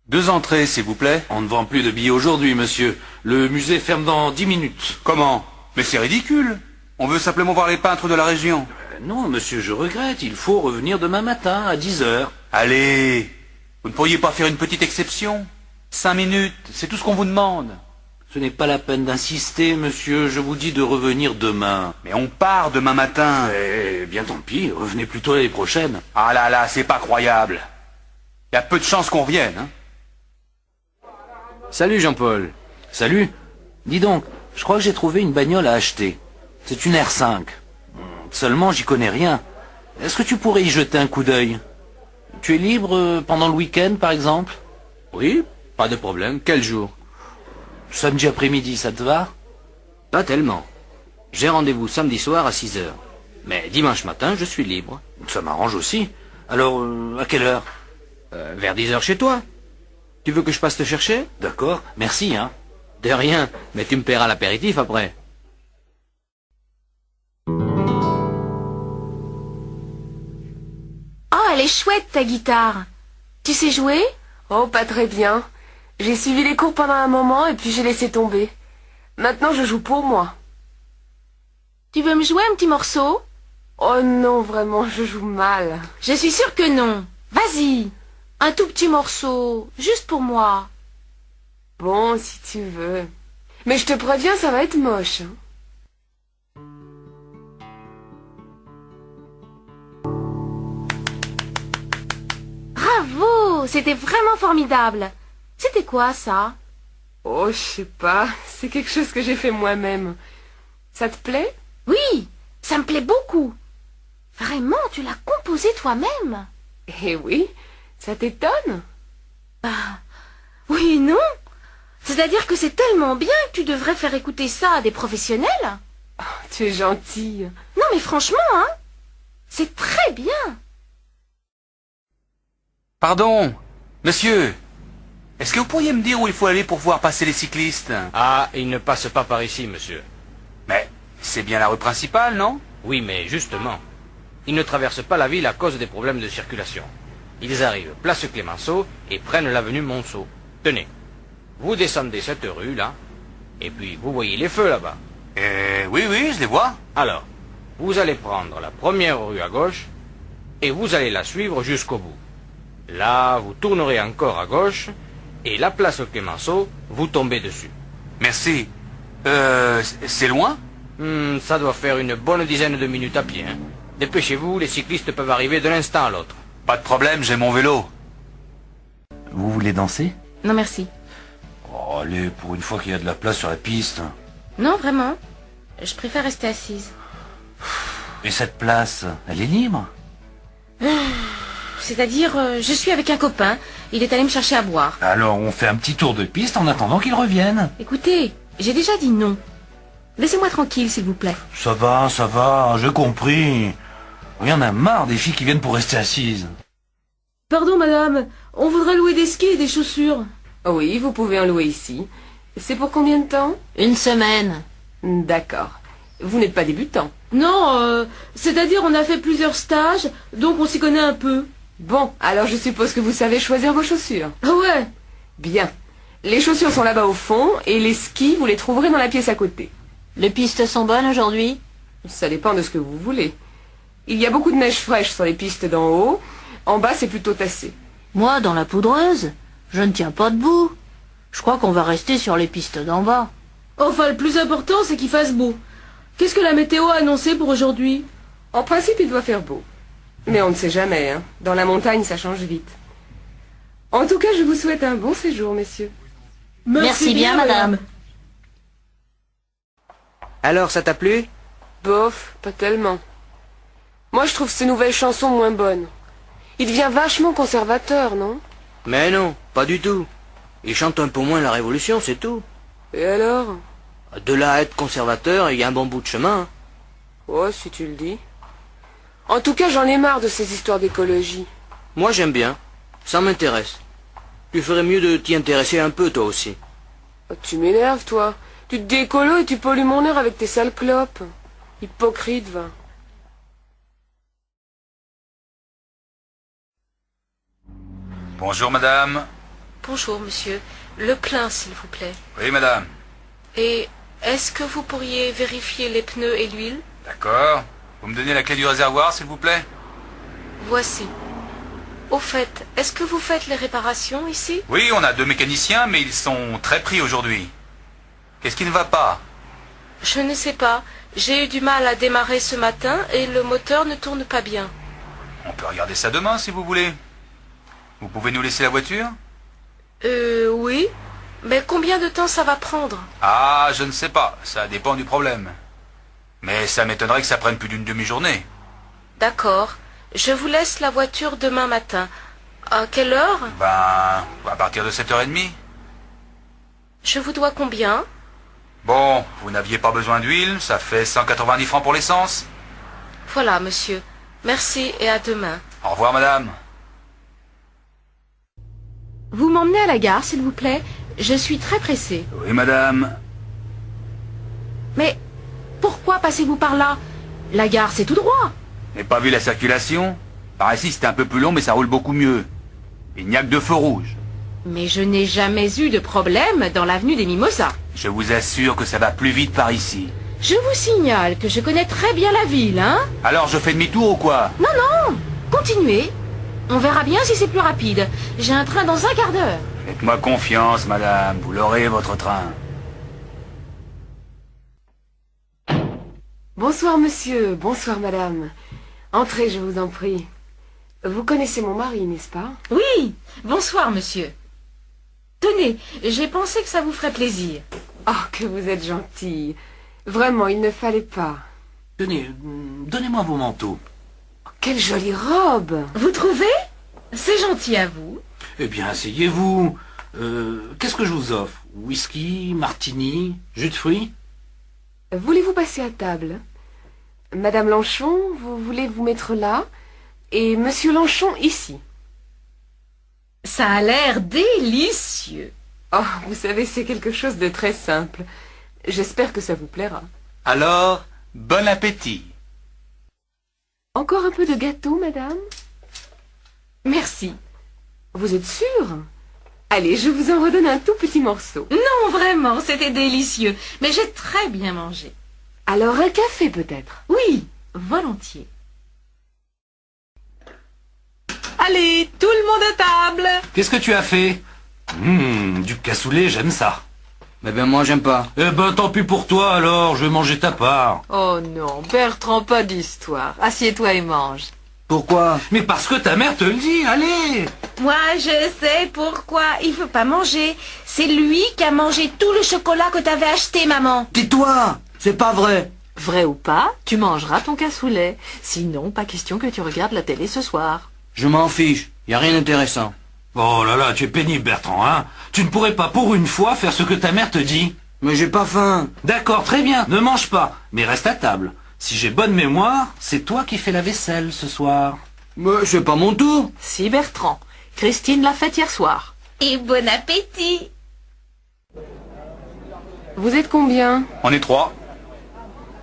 2 entrées, s'il vous plaît. On ne vend plus de billets aujourd'hui, monsieur. Le musée ferme dans 10 minutes. Comment? Mais c'est ridicule. On veut simplement voir les peintres de la région. Non, monsieur, je regrette. Il faut revenir demain matin à 10 heures. Allez, vous ne pourriez pas faire une petite exception? 5 minutes, c'est tout ce qu'on vous demande. Ce n'est pas la peine d'insister, monsieur. Je vous dis de revenir demain. Mais on part demain matin. Eh bien, tant pis. Revenez plutôt l'année prochaine. Ah là là, c'est pas croyable. Il y a peu de chances qu'on revienne, hein. Salut Jean-Paul. Salut. Dis donc, je crois que j'ai trouvé une bagnole à acheter. C'est une R5. Seulement, j'y connais rien. Est-ce que tu pourrais y jeter un coup d'œil? Tu es libre pendant le week-end, par exemple? Oui, pas de problème. Quel jour? Samedi après-midi, ça te va? Pas tellement. J'ai rendez-vous samedi soir à 6 heures. Mais dimanche matin, je suis libre. Ça m'arrange aussi. Alors, à quelle heure? Vers 10 heures chez toi. Tu veux que je passe te chercher? D'accord, merci, hein. De rien, mais tu me paieras l'apéritif après. est chouette ta guitare. Tu sais jouer? Oh, pas très bien. J'ai suivi les cours pendant un moment et puis j'ai laissé tomber. Maintenant, je joue pour moi. Tu veux me jouer un petit morceau? Oh non, vraiment, je joue mal. Je suis sûre que non. Vas-y, un tout petit morceau, juste pour moi. Bon, si tu veux. Mais je te préviens, ça va être moche. Bravo, c'était vraiment formidable. C'était quoi ça? Oh, je sais pas, c'est quelque chose que j'ai fait moi-même. Ça te plaît? Oui, ça me plaît beaucoup. Vraiment, tu l'as composé toi-même? Eh oui, ça t'étonne? Bah, oui et non. C'est-à-dire que c'est tellement bien que tu devrais faire écouter ça à des professionnels. Oh, tu es gentille. Non mais franchement, hein, c'est très bien. Pardon, monsieur. Est-ce que vous pourriez me dire où il faut aller pour voir passer les cyclistes? Ah, ils ne passent pas par ici, monsieur. Mais c'est bien la rue principale, non? Oui, mais justement, ils ne traversent pas la ville à cause des problèmes de circulation. Ils arrivent place Clémenceau et prennent l'avenue Monceau. Tenez, vous descendez cette rue, là, et puis vous voyez les feux là-bas. Oui, je les vois. Alors, vous allez prendre la première rue à gauche, et vous allez la suivre jusqu'au bout. Là, vous tournerez encore à gauche, et la place Clémenceau, vous tombez dessus. Merci. C'est loin? Ça doit faire une bonne dizaine de minutes à pied. Hein. Dépêchez-vous, les cyclistes peuvent arriver de l'instant à l'autre. Pas de problème, j'ai mon vélo. Vous voulez danser? Non merci. Oh, allez, pour une fois qu'il y a de la place sur la piste. Non vraiment. Je préfère rester assise. Et cette place, elle est libre? C'est-à-dire, je suis avec un copain. Il est allé me chercher à boire. Alors on fait un petit tour de piste en attendant qu'il revienne. Écoutez, j'ai déjà dit non. Laissez-moi tranquille, s'il vous plaît. Ça va, j'ai compris. Il y en a marre des filles qui viennent pour rester assises. Pardon, madame, on voudrait louer des skis et des chaussures. Oui, vous pouvez en louer ici. C'est pour combien de temps? Une semaine. D'accord. Vous n'êtes pas débutant? Non, c'est-à-dire on a fait plusieurs stages, donc on s'y connaît un peu. Bon, alors je suppose que vous savez choisir vos chaussures. Ah ouais? Bien. Les chaussures sont là-bas au fond, et les skis, vous les trouverez dans la pièce à côté. Les pistes sont bonnes aujourd'hui? Ça dépend de ce que vous voulez. Il y a beaucoup de neige fraîche sur les pistes d'en haut. En bas, c'est plutôt tassé. Moi, dans la poudreuse, je ne tiens pas debout. Je crois qu'on va rester sur les pistes d'en bas. Enfin, le plus important, c'est qu'il fasse beau. Qu'est-ce que la météo a annoncé pour aujourd'hui? En principe, il doit faire beau. Mais on ne sait jamais, hein. Dans la montagne, ça change vite. En tout cas, je vous souhaite un bon séjour, messieurs. Merci bien, madame. Alors, ça t'a plu? Bof, pas tellement. Moi, je trouve ces nouvelles chansons moins bonnes. Il devient vachement conservateur, non? Mais non, pas du tout. Il chante un peu moins la Révolution, c'est tout. Et alors? De là à être conservateur, il y a un bon bout de chemin. Oh, si tu le dis. En tout cas, j'en ai marre de ces histoires d'écologie. Moi, j'aime bien. Ça m'intéresse. Tu ferais mieux de t'y intéresser un peu, toi aussi. Oh, tu m'énerves, toi. Tu te dis écolo et tu pollues mon air avec tes sales clopes. Hypocrite, va. Bonjour, madame. Bonjour, monsieur. Le plein, s'il vous plaît. Oui, madame. Et est-ce que vous pourriez vérifier les pneus et l'huile? D'accord. Vous me donnez la clé du réservoir, s'il vous plaît? Voici. Au fait, est-ce que vous faites les réparations ici? Oui, on a 2 mécaniciens, mais ils sont très pris aujourd'hui. Qu'est-ce qui ne va pas? Je ne sais pas. J'ai eu du mal à démarrer ce matin et le moteur ne tourne pas bien. On peut regarder ça demain, si vous voulez. Vous pouvez nous laisser la voiture? Oui. Mais combien de temps ça va prendre? Ah, je ne sais pas. Ça dépend du problème. Mais ça m'étonnerait que ça prenne plus d'une demi-journée. D'accord. Je vous laisse la voiture demain matin. À quelle heure? Ben, à partir de 7h30. Je vous dois combien? Bon, vous n'aviez pas besoin d'huile, ça fait 190 francs pour l'essence. Voilà, monsieur. Merci et à demain. Au revoir, madame. Vous m'emmenez à la gare, s'il vous plaît? Je suis très pressée. Oui, madame. Mais pourquoi passez-vous par là? La gare, c'est tout droit. N'avez pas vu la circulation? Par ici, c'était un peu plus long, mais ça roule beaucoup mieux. Il n'y a que de feux rouges. Mais je n'ai jamais eu de problème dans l'avenue des Mimosas. Je vous assure que ça va plus vite par ici. Je vous signale que je connais très bien la ville, hein? Alors je fais demi-tour ou quoi? Non, non, continuez. On verra bien si c'est plus rapide. J'ai un train dans un quart d'heure. Faites-moi confiance, madame. Vous l'aurez, votre train. Bonsoir, monsieur. Bonsoir, madame. Entrez, je vous en prie. Vous connaissez mon mari, n'est-ce pas? Oui, bonsoir, monsieur. Tenez, j'ai pensé que ça vous ferait plaisir. Oh, que vous êtes gentille. Vraiment, il ne fallait pas. Tenez, donnez-moi vos manteaux. Quelle jolie robe! Vous trouvez? C'est gentil à vous. Eh bien, asseyez-vous. Qu'est-ce que je vous offre? Whisky, martini, jus de fruits? Voulez-vous passer à table? Madame Lanchon, vous voulez vous mettre là? Et Monsieur Lanchon ici. Ça a l'air délicieux. Oh, vous savez, c'est quelque chose de très simple. J'espère que ça vous plaira. Alors, bon appétit. Encore un peu de gâteau, madame? Merci. Vous êtes sûre? Allez, je vous en redonne un tout petit morceau. Non, vraiment, c'était délicieux. Mais j'ai très bien mangé. Alors un café peut-être? Oui, volontiers. Allez, tout le monde à table. Qu'est-ce que tu as fait? Du cassoulet, j'aime ça. Mais ben moi j'aime pas. Eh ben tant pis pour toi alors, je vais manger ta part. Oh non, Bertrand, pas d'histoire. Assieds-toi et mange. Pourquoi? Mais parce que ta mère te le dit, allez. Moi, je sais pourquoi il veut pas manger. C'est lui qui a mangé tout le chocolat que t'avais acheté, maman. Tais-toi! C'est pas vrai! Vrai ou pas, tu mangeras ton cassoulet. Sinon, pas question que tu regardes la télé ce soir. Je m'en fiche, y a rien d'intéressant. Oh là là, tu es pénible Bertrand, hein. Tu ne pourrais pas pour une fois faire ce que ta mère te dit? Mais j'ai pas faim. D'accord, très bien, ne mange pas, mais reste à table. Si j'ai bonne mémoire, c'est toi qui fais la vaisselle ce soir. Mais c'est pas mon tour. Si, Bertrand. Christine l'a fait hier soir. Et bon appétit. Vous êtes combien? On est 3.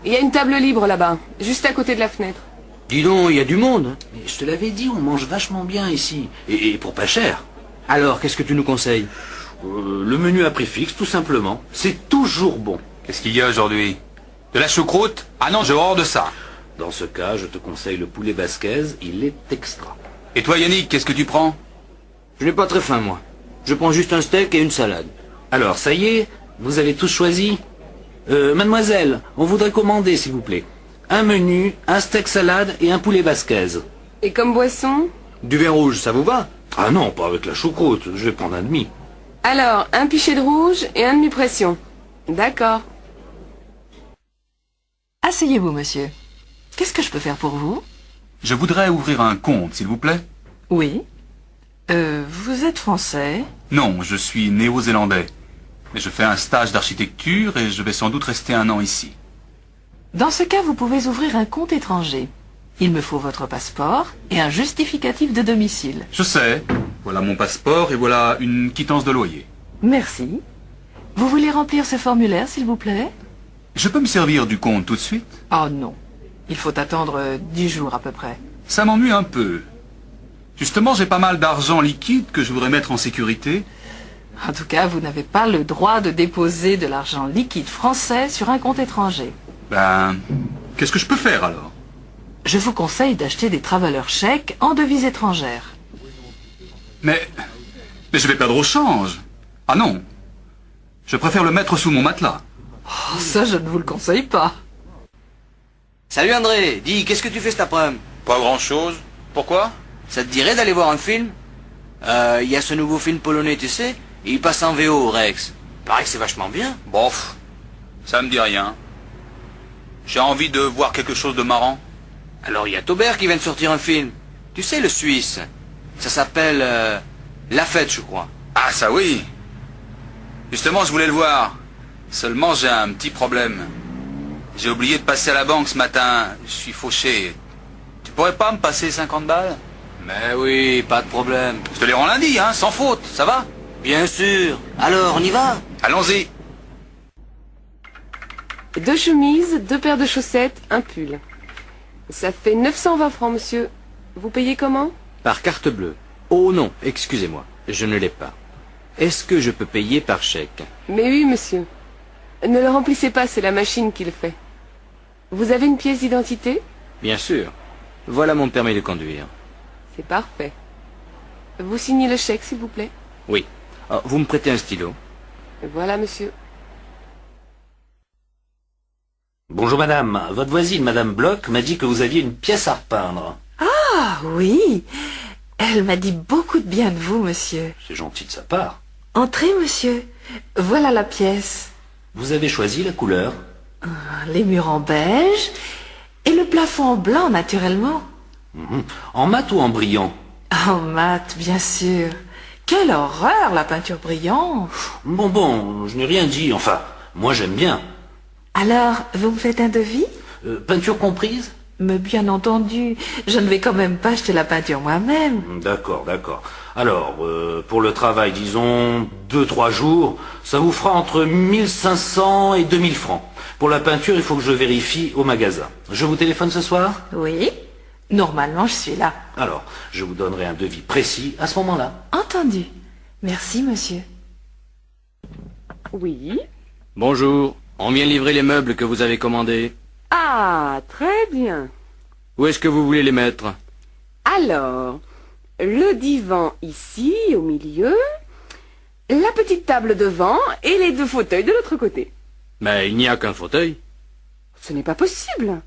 Il y a une table libre là-bas, juste à côté de la fenêtre. Dis donc, il y a du monde. Mais je te l'avais dit, on mange vachement bien ici. Et pour pas cher. Alors, qu'est-ce que tu nous conseilles? Le menu à prix fixe, tout simplement. C'est toujours bon. Qu'est-ce qu'il y a aujourd'hui? De la choucroute? Ah non, j'ai horreur de ça. Dans ce cas, je te conseille le poulet basquez, il est extra. Et toi Yannick, qu'est-ce que tu prends? Je n'ai pas très faim, moi. Je prends juste un steak et une salade. Alors, ça y est, vous avez tous choisi? Mademoiselle, on voudrait commander, s'il vous plaît. Un menu, un steak salade et un poulet basquez. Et comme boisson? Du vin rouge, ça vous va? Ah non, pas avec la choucroute, je vais prendre un demi. Alors, un pichet de rouge et un demi-pression. D'accord. Asseyez-vous, monsieur. Qu'est-ce que je peux faire pour vous? Je voudrais ouvrir un compte, s'il vous plaît. Oui. Vous êtes français? Non, je suis néo-zélandais. Mais je fais un stage d'architecture et je vais sans doute rester 1 an ici. Dans ce cas, vous pouvez ouvrir un compte étranger. Il me faut votre passeport et un justificatif de domicile. Je sais. Voilà mon passeport et voilà une quittance de loyer. Merci. Vous voulez remplir ce formulaire, s'il vous plaît? Je peux me servir du compte tout de suite? Oh non. Il faut attendre 10 jours à peu près. Ça m'ennuie un peu. Justement, j'ai pas mal d'argent liquide que je voudrais mettre en sécurité. En tout cas, vous n'avez pas le droit de déposer de l'argent liquide français sur un compte étranger. Ben, qu'est-ce que je peux faire alors? Je vous conseille d'acheter des travelers chèques en devises étrangères. Mais je vais perdre au change. Ah non. Je préfère le mettre sous mon matelas. Oh, ça, je ne vous le conseille pas. Salut André, dis, qu'est-ce que tu fais cet après-midi? Pas grand-chose. Pourquoi? Ça te dirait d'aller voir un film? Il y a ce nouveau film polonais, tu sais? Et il passe en VO au Rex. Paraît que c'est vachement bien. Bof, ça me dit rien. J'ai envie de voir quelque chose de marrant. Alors il y a Taubert qui vient de sortir un film. Tu sais, le Suisse. Ça s'appelle La Fête, je crois. Ah ça oui. Justement, je voulais le voir. Seulement, j'ai un petit problème. J'ai oublié de passer à la banque ce matin. Je suis fauché. Tu pourrais pas me passer 50 balles? Mais oui, pas de problème. Je te les rends lundi, hein, sans faute, ça va? Bien sûr. Alors, on y va? Allons-y. 2 chemises, 2 paires de chaussettes, un pull. Ça fait 920 francs, monsieur. Vous payez comment? Par carte bleue. Oh non, excusez-moi, je ne l'ai pas. Est-ce que je peux payer par chèque? Mais oui, monsieur. Ne le remplissez pas, c'est la machine qui le fait. Vous avez une pièce d'identité? Bien sûr. Voilà mon permis de conduire. C'est parfait. Vous signez le chèque, s'il vous plaît? Oui. Oh, vous me prêtez un stylo? Voilà, monsieur. Bonjour madame, votre voisine, madame Bloch, m'a dit que vous aviez une pièce à repeindre. Ah oui, elle m'a dit beaucoup de bien de vous, monsieur. C'est gentil de sa part. Entrez, monsieur. Voilà la pièce. Vous avez choisi la couleur? Les murs en beige et le plafond en blanc, naturellement. En mat ou en brillant? En mat, bien sûr. Quelle horreur, la peinture brillante. Bon, je n'ai rien dit, enfin, moi j'aime bien. Alors, vous me faites un devis? Peinture comprise? Mais bien entendu, je ne vais quand même pas acheter la peinture moi-même. D'accord. Alors, pour le travail, disons, 2-3 jours, ça vous fera entre 1500 et 2000 francs. Pour la peinture, il faut que je vérifie au magasin. Je vous téléphone ce soir? Oui, normalement je suis là. Alors, je vous donnerai un devis précis à ce moment-là. Entendu. Merci, monsieur. Oui. Bonjour, on vient livrer les meubles que vous avez commandés. Ah, très bien. Où est-ce que vous voulez les mettre? Alors, le divan ici, au milieu, la petite table devant et les 2 fauteuils de l'autre côté. Mais il n'y a qu'un fauteuil. Ce n'est pas possible.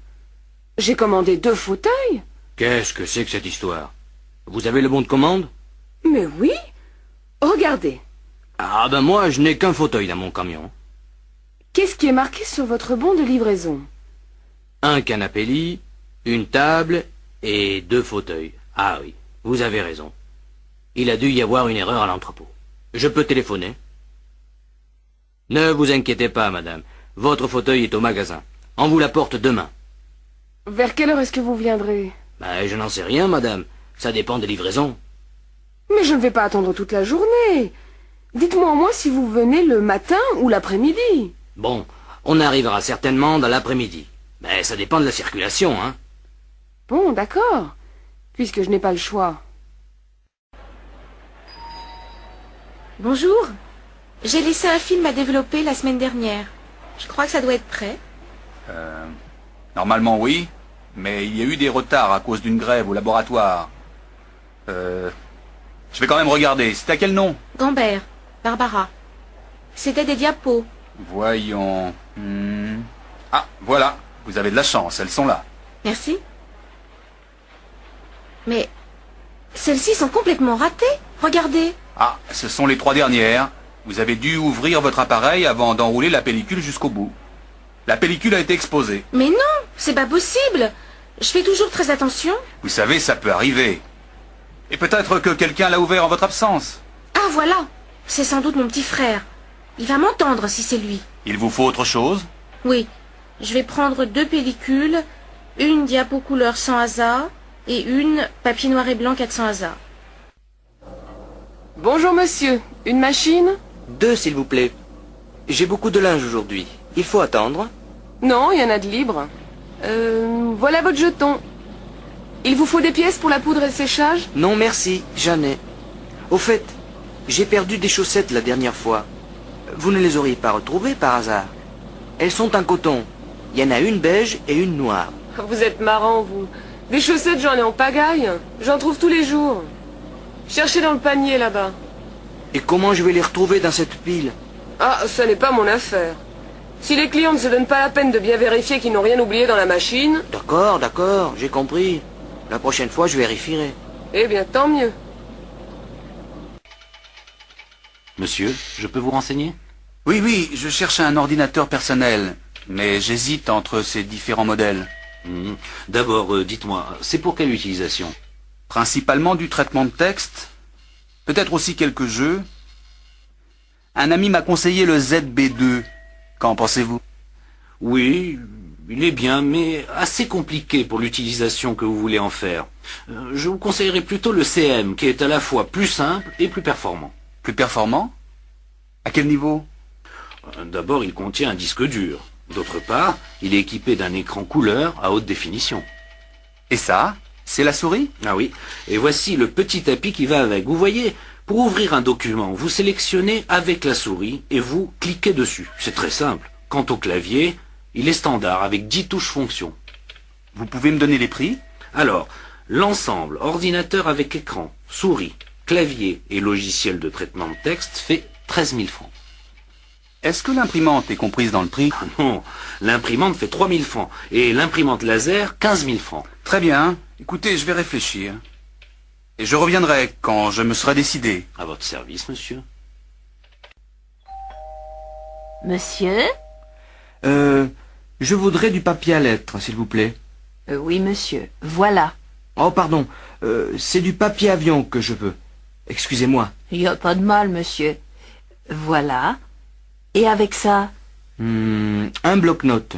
J'ai commandé 2 fauteuils. Qu'est-ce que c'est que cette histoire? Vous avez le bon de commande? Mais oui. Regardez. Ah ben moi, je n'ai qu'un fauteuil dans mon camion. Qu'est-ce qui est marqué sur votre bon de livraison? Un canapé lit, une table et 2 fauteuils. Ah oui, vous avez raison. Il a dû y avoir une erreur à l'entrepôt. Je peux téléphoner? Ne vous inquiétez pas, madame. Votre fauteuil est au magasin. On vous l'apporte demain. Vers quelle heure est-ce que vous viendrez? Ben, je n'en sais rien, madame. Ça dépend des livraisons. Mais je ne vais pas attendre toute la journée. Dites-moi au moins si vous venez le matin ou l'après-midi. Bon, on arrivera certainement dans l'après-midi. Mais ça dépend de la circulation, hein. Bon, d'accord. Puisque je n'ai pas le choix. Bonjour. J'ai laissé un film à développer la semaine dernière. Je crois que ça doit être prêt. Normalement oui, mais il y a eu des retards à cause d'une grève au laboratoire. Je vais quand même regarder. C'est à quel nom? Gambert, Barbara. C'était des diapos. Voyons. Ah, voilà. Vous avez de la chance, elles sont là. Merci. Mais celles-ci sont complètement ratées. Regardez. Ah, ce sont les 3 dernières. Vous avez dû ouvrir votre appareil avant d'enrouler la pellicule jusqu'au bout. La pellicule a été exposée. Mais non, c'est pas possible. Je fais toujours très attention. Vous savez, ça peut arriver. Et peut-être que quelqu'un l'a ouvert en votre absence. Ah voilà, c'est sans doute mon petit frère. Il va m'entendre si c'est lui. Il vous faut autre chose? Oui, je vais prendre 2 pellicules, une diapo couleur sans hasard et une papier noir et blanc 400 hasard. Bonjour monsieur, une machine? 2 s'il vous plaît. J'ai beaucoup de linge aujourd'hui. Il faut attendre? Non, il y en a de libre. Voilà votre jeton. Il vous faut des pièces pour la poudre et le séchage? Non merci, j'en ai. Au fait, j'ai perdu des chaussettes la dernière fois. Vous ne les auriez pas retrouvées par hasard? Elles sont en coton. Il y en a une beige et une noire. Vous êtes marrant, vous. Des chaussettes, j'en ai en pagaille. J'en trouve tous les jours. Cherchez dans le panier, là-bas. Et comment je vais les retrouver dans cette pile? Ah, ça n'est pas mon affaire. Si les clients ne se donnent pas la peine de bien vérifier qu'ils n'ont rien oublié dans la machine... D'accord, j'ai compris. La prochaine fois, je vérifierai. Eh bien, tant mieux. Monsieur, je peux vous renseigner? Oui, je cherche un ordinateur personnel, mais j'hésite entre ces différents modèles. D'abord, dites-moi, c'est pour quelle utilisation? Principalement du traitement de texte, peut-être aussi quelques jeux. Un ami m'a conseillé le ZB2. Qu'en pensez-vous? Oui, il est bien, mais assez compliqué pour l'utilisation que vous voulez en faire. Je vous conseillerais plutôt le CM, qui est à la fois plus simple et plus performant. Plus performant? À quel niveau? D'abord, il contient un disque dur. D'autre part, il est équipé d'un écran couleur à haute définition. Et ça? C'est la souris? Ah oui. Et voici le petit tapis qui va avec. Vous voyez, pour ouvrir un document, vous sélectionnez avec la souris et vous cliquez dessus. C'est très simple. Quant au clavier, il est standard avec 10 touches fonctions. Vous pouvez me donner les prix? Alors, l'ensemble, ordinateur avec écran, souris, clavier et logiciel de traitement de texte fait 13 000 francs. Est-ce que l'imprimante est comprise dans le prix? Non, l'imprimante fait 3 000 francs et l'imprimante laser 15 000 francs. Très bien. Écoutez, je vais réfléchir. Et je reviendrai quand je me serai décidé. À votre service, monsieur. Monsieur? Je voudrais du papier à lettres, s'il vous plaît. Oui, monsieur. Voilà. Oh, pardon. C'est du papier avion que je veux. Excusez-moi. Il n'y a pas de mal, monsieur. Voilà. Et avec ça? Un bloc-notes.